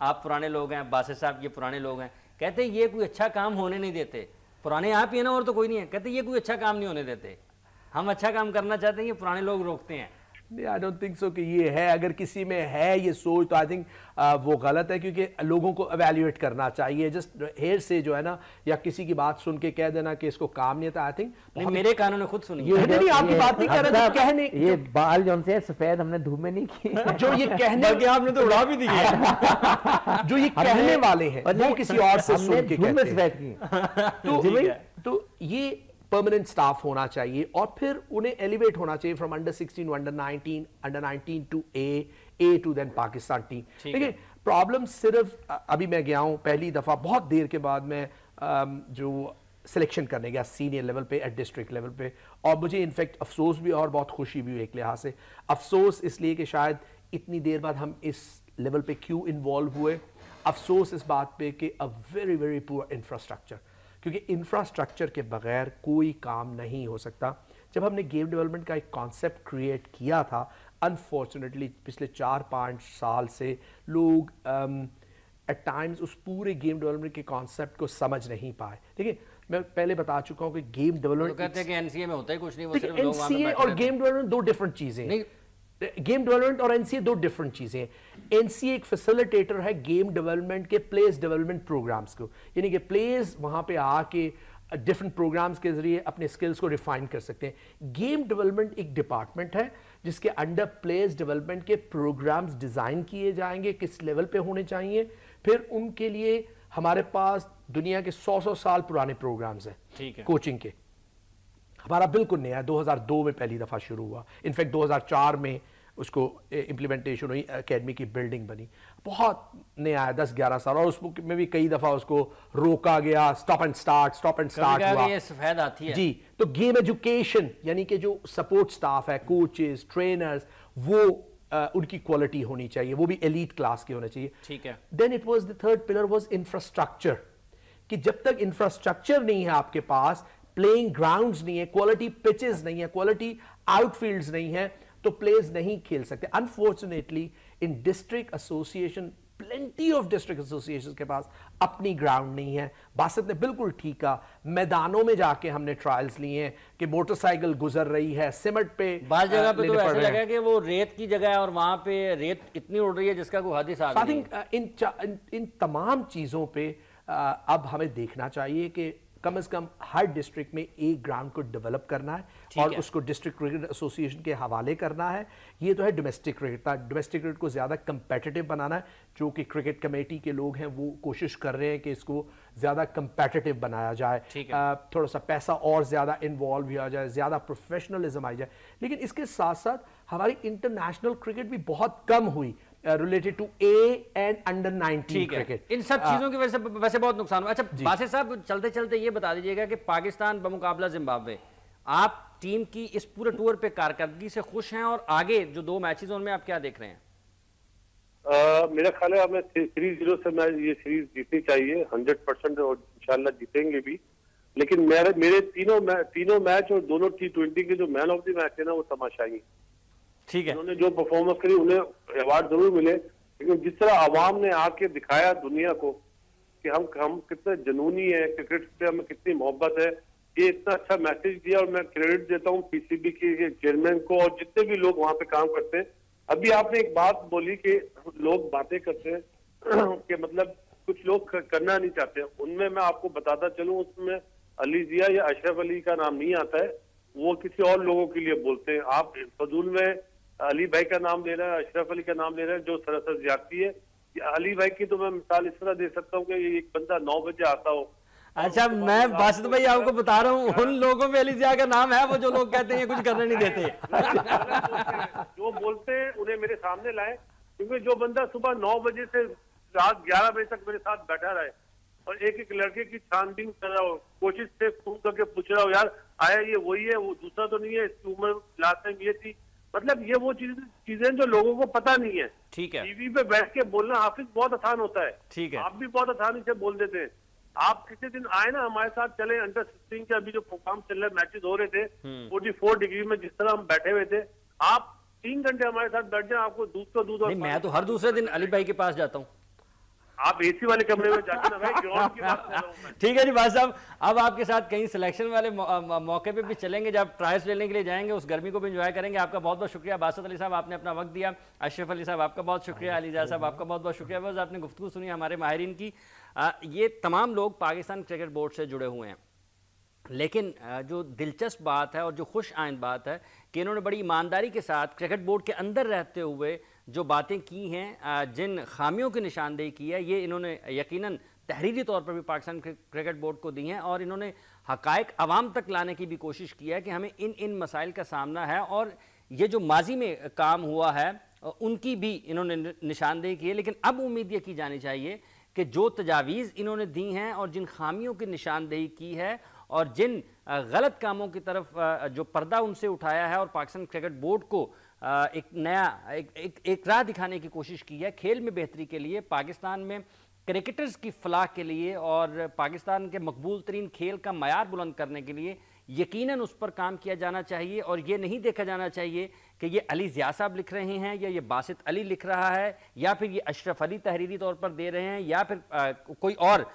Speaker 1: आप पुराने लोग हैं, बासित साहब ये पुराने लोग हैं, कहते हैं ये कोई अच्छा काम होने नहीं देते। पुराने आप ही है ना, और तो कोई नहीं है। कहते ये कोई अच्छा काम नहीं होने देते, हम अच्छा काम करना चाहते हैं, ये पुराने लोग रोकते हैं।
Speaker 3: आई डोंट थिंक सो कि ये है। अगर किसी में है ये सोच तो आई थिंक वो गलत है, क्योंकि लोगों को एवेल्युएट करना चाहिए। जस्ट हेयर से जो है ना, या किसी की बात सुन के कह देना कि इसको काम नहीं आता, आई थिंक
Speaker 1: नहीं, मेरे कानों ने खुद सुनी।
Speaker 3: नहीं, आपकी बात नहीं कर रहे, कहने
Speaker 2: ये बाल जौन से सफेद हमने धूप में नहीं किए,
Speaker 3: जो ये कहने
Speaker 1: बल्कि आपने तो उड़ा भी दिए
Speaker 3: जो ये कहने वाले हैं वो किसी और से सुन के कहते हैं। तो ये परमानेंट स्टाफ होना चाहिए और फिर उन्हें एलिवेट होना चाहिए from under 16 to under 19 to A to then Pakistan team. देखिए प्रॉब्लम सिर्फ अभी मैं गया हूं पहली दफा बहुत देर के बाद मैं जो सिलेक्शन करने गया सीनियर लेवल पे, एट डिस्ट्रिक्ट लेवल पे, और मुझे इनफैक्ट अफसोस भी और बहुत खुशी भी हुई एक लिहाज से। अफसोस इसलिए कि शायद इतनी देर बाद हम इस लेवल पे क्यों इन्वॉल्व हुए। अफसोस इस बात पे कि a very very poor infrastructure, क्योंकि इंफ्रास्ट्रक्चर के बगैर कोई काम नहीं हो सकता। जब हमने गेम डेवलपमेंट का एक कॉन्सेप्ट क्रिएट किया था, अनफॉर्चुनेटली पिछले 4-5 साल से लोग एट टाइम्स उस पूरे गेम डेवलपमेंट के कॉन्सेप्ट को समझ नहीं पाए। देखिए मैं पहले बता चुका हूं कि गेम डेवलपमेंट
Speaker 1: कहते हैं कि एनसीए में होता है कुछ नहीं, वो सिर्फ लोग वहां पे
Speaker 3: एनसीए
Speaker 1: बैठे
Speaker 3: और गेम डेवलपमेंट दो डिफरेंट चीजें हैं। गेम डेवलपमेंट और एनसीए दो डिफरेंट चीजें हैं। एनसीए एक फैसिलिटेटर है गेम डेवलपमेंट के प्लेयर्स डेवलपमेंट प्रोग्राम्स को, यानी कि प्लेयर्स वहां पे आके डिफरेंट प्रोग्राम्स के जरिए अपने स्किल्स को रिफाइन कर सकते हैं। गेम डेवलपमेंट एक डिपार्टमेंट है जिसके अंडर प्लेयर्स डेवलपमेंट के प्रोग्राम्स डिजाइन किए जाएंगे, किस लेवल पे होने चाहिए, फिर उनके लिए हमारे पास दुनिया के 100 साल पुराने प्रोग्राम्स हैं कोचिंग के। हमारा बिल्कुल नया है, 2002 में पहली दफा शुरू हुआ। इनफैक्ट 2004 में उसको इम्प्लीमेंटेशन हुई, एकेडमी की बिल्डिंग बनी। बहुत नया है, 10-11 साल, और उसमें भी कई दफा उसको रोका गया, स्टॉप एंड स्टार्ट हुआ।
Speaker 1: ये सफेद आती है
Speaker 3: जी। तो गेम एजुकेशन यानी कि जो सपोर्ट स्टाफ है, कोचेस, ट्रेनर्स, वो उनकी क्वालिटी होनी चाहिए, वो भी एलीट क्लास के होने चाहिए।
Speaker 1: ठीक है।
Speaker 3: Then it was the third pillar was infrastructure, कि जब तक इंफ्रास्ट्रक्चर नहीं है आपके पास, प्लेइंग ग्राउंड्स नहीं है, क्वालिटी पिचेस नहीं है, क्वालिटी आउटफील्ड्स नहीं है, तो प्लेयर्स नहीं खेल सकते। Unfortunately in district association, plenty of district association के पास अपनी ग्राउंड नहीं है। बासित ने बिल्कुल ठीक कहा, मैदानों में जाके हमने ट्रायल्स लिए हैं कि मोटरसाइकिल गुजर रही है, सिमट पे
Speaker 1: बात जगह पे तो ऐसा लगा कि वो रेत की जगह है और वहां पे रेत इतनी उड़ रही है जिसका कोई हद ही साथ नहीं।
Speaker 3: इन तमाम चीजों पे अब हमें देखना चाहिए कि कम से कम हर डिस्ट्रिक्ट में एक ग्राउंड को डेवलप करना है और उसको डिस्ट्रिक्ट क्रिकेट एसोसिएशन के हवाले करना है। ये तो है डोमेस्टिक क्रिकेट था। डोमेस्टिक क्रिकेट को ज़्यादा कंपेटिटिव बनाना है, जो कि क्रिकेट कमेटी के लोग हैं वो कोशिश कर रहे हैं कि इसको ज़्यादा कंपेटिटिव बनाया जाए, थोड़ा सा पैसा और ज़्यादा इन्वॉल्व किया जाए, ज़्यादा प्रोफेशनलिज्म आई जाए। लेकिन इसके साथ साथ हमारी इंटरनेशनल क्रिकेट भी बहुत कम हुई related to A and under 19 cricket.
Speaker 1: इन सब चीजों की वजह से वैसे बहुत नुकसान हुआ। अच्छा बासित साहब, चलते चलते ये बता दीजिएगा कि पाकिस्तान बमुकाबला जिम्बाब्वे, आप टीम की इस पूरे टूर पे कारकर्दगी से खुश हैं, और आगे जो 2 मैचेस उनमें आप क्या देख रहे हैं?
Speaker 4: मेरा ख्याल है हमें 3-0 से मैच ये सीरीज जीतनी चाहिए 100%, और इंशाल्लाह जीतेंगे भी। लेकिन मेरे तीनों मैच और दोनों T20 के जो मैन ऑफ द मैच है ना, वो तमाशाई।
Speaker 1: ठीक है,
Speaker 4: उन्होंने जो परफॉर्मेंस करी उन्हें अवार्ड जरूर मिले, लेकिन जिस तरह आवाम ने आके दिखाया दुनिया को कि हम कितने जुनूनी है, क्रिकेट से हमें कितनी मोहब्बत है, ये इतना अच्छा मैसेज दिया। और मैं क्रेडिट देता हूँ पीसीबी के चेयरमैन को और जितने भी लोग वहां पे काम करते हैं। अभी आपने एक बात बोली कि लोग बातें करते हैं कि मतलब कुछ लोग करना नहीं चाहते, उनमें मैं आपको बताता चलूं, उसमें अली जिया या अशरफ अली का नाम नहीं आता है, वो किसी और लोगों के लिए बोलते हैं। आप फजूल में अली भाई का नाम ले रहे हैं, अशरफ अली का नाम ले रहे हैं, जो सरासर ज्यादती है। अली भाई की तो मैं मिसाल इस तरह दे सकता हूँ कि एक बंदा 9 बजे आता हो
Speaker 1: अच्छा, मैं बासित भाई आपको बता रहा हूँ, उन लोगों में अली जिया का नाम है, वो जो लोग कहते हैं कुछ करने नहीं देते।
Speaker 4: जो बोलते हैं उन्हें मेरे सामने लाए, क्योंकि जो बंदा सुबह 9 बजे से रात 11 बजे तक मेरे साथ बैठा रहे और एक एक लड़के की छानबीन कर रहा हो, कोशिश से फोन करके पूछ रहा हो, यार आया ये वही है, वो दूसरा तो नहीं है, इसकी उम्र लास्ट टाइम ये थी, मतलब ये वो चीजें जो लोगों को पता नहीं है।
Speaker 1: ठीक है,
Speaker 4: टीवी पे बैठ के बोलना हाफिज बहुत आसान होता है,
Speaker 1: ठीक है,
Speaker 4: आप भी बहुत आसानी से बोल देते हैं। आप किसी दिन आए ना हमारे साथ, चले अंडर 16 के अभी जो प्रोग्राम चल रहे मैचेस हो रहे थे 44 डिग्री में, जिस तरह हम बैठे हुए थे, आप 3 घंटे हमारे साथ बैठ जाए, आपको दूध का दूध। और
Speaker 1: मैं तो हर दूसरे दिन अली भाई के पास जाता हूँ।
Speaker 4: आप एसी वाले कमरे में जाते ना भाई, ग्राउंड की बात कर रहा हूं मैं।
Speaker 1: ठीक है जी बात साहब, अब आपके साथ कहीं सिलेक्शन वाले मौके पे भी चलेंगे, जब ट्रायल्स लेने के लिए जाएंगे, उस गर्मी को भी एंजॉय करेंगे। आपका बहुत बहुत शुक्रिया बासित अली साहब, आपने अपना वक्त दिया। अशरफ अली साहब आपका बहुत शुक्रिया, अली जिया साहब आपका बहुत बहुत शुक्रिया, बस आपने गुफ्तगू सुनी हमारे माहिरीन की। ये तमाम लोग पाकिस्तान क्रिकेट बोर्ड से जुड़े हुए हैं, लेकिन जो दिलचस्प बात है और जो खुश आइंद बात है कि इन्होंने बड़ी ईमानदारी के साथ क्रिकेट बोर्ड के अंदर रहते हुए जो बातें की हैं, जिन खामियों की निशानदेही की है, ये इन्होंने यकीनन तहरीरी तौर पर भी पाकिस्तान क्रिकेट बोर्ड को दी हैं और इन्होंने हकायक अवाम तक लाने की भी कोशिश की है कि हमें इन मसाइल का सामना है और ये जो माजी में काम हुआ है उनकी भी इन्होंने निशानदेही की है। लेकिन अब उम्मीद ये की जानी चाहिए कि जो तजावीज़ इन्होंने दी हैं और जिन खामियों की निशानदेही की है और जिन गलत कामों की तरफ जो पर्दा उनसे उठाया है और पाकिस्तान क्रिकेट बोर्ड को एक नया एक राह दिखाने की कोशिश की है खेल में बेहतरी के लिए, पाकिस्तान में क्रिकेटर्स की फलाह के लिए और पाकिस्तान के मकबूल तरीन खेल का मयार बुलंद करने के लिए यकीनन उस पर काम किया जाना चाहिए। और ये नहीं देखा जाना चाहिए कि ये अली जिया साहब लिख रहे हैं या ये बासित अली लिख रहा है या फिर ये अशरफ अली तहरीरी तौर पर दे रहे हैं या फिर कोई और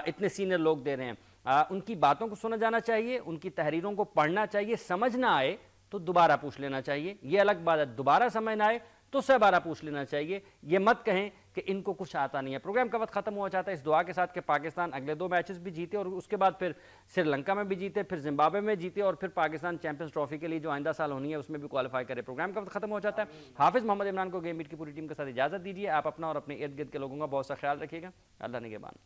Speaker 1: इतने सीनियर लोग दे रहे हैं। उनकी बातों को सुना जाना चाहिए, उनकी तहरीरों को पढ़ना चाहिए, समझ ना आए तो दोबारा पूछ लेना चाहिए। ये अलग बात है, दोबारा समझ ना आए तो 100 पूछ लेना चाहिए। ये मत कहें कि इनको कुछ आता नहीं है। प्रोग्राम का वक्त खत्म हुआ चाहता है इस दुआ के साथ कि पाकिस्तान अगले 2 मैचेस भी जीते और उसके बाद फिर श्रीलंका में भी जीते, फिर जिम्बाब्वे में जीते और फिर पाकिस्तान चैंपियंस ट्रॉफी के लिए जो आइंदा साल होनी है उसमें भी क्वालिफाई करे। प्रोग्राम का वक्त खत्म हो जाता है। हाफिज मोहम्मद इमरान को गेम मीट की पूरी टीम के साथ इजाजत दीजिए। आप अपना और अपने इर्द गिर्द के लोगों का बहुत सा ख्याल रखिएगा। अल्लाह निगहबान।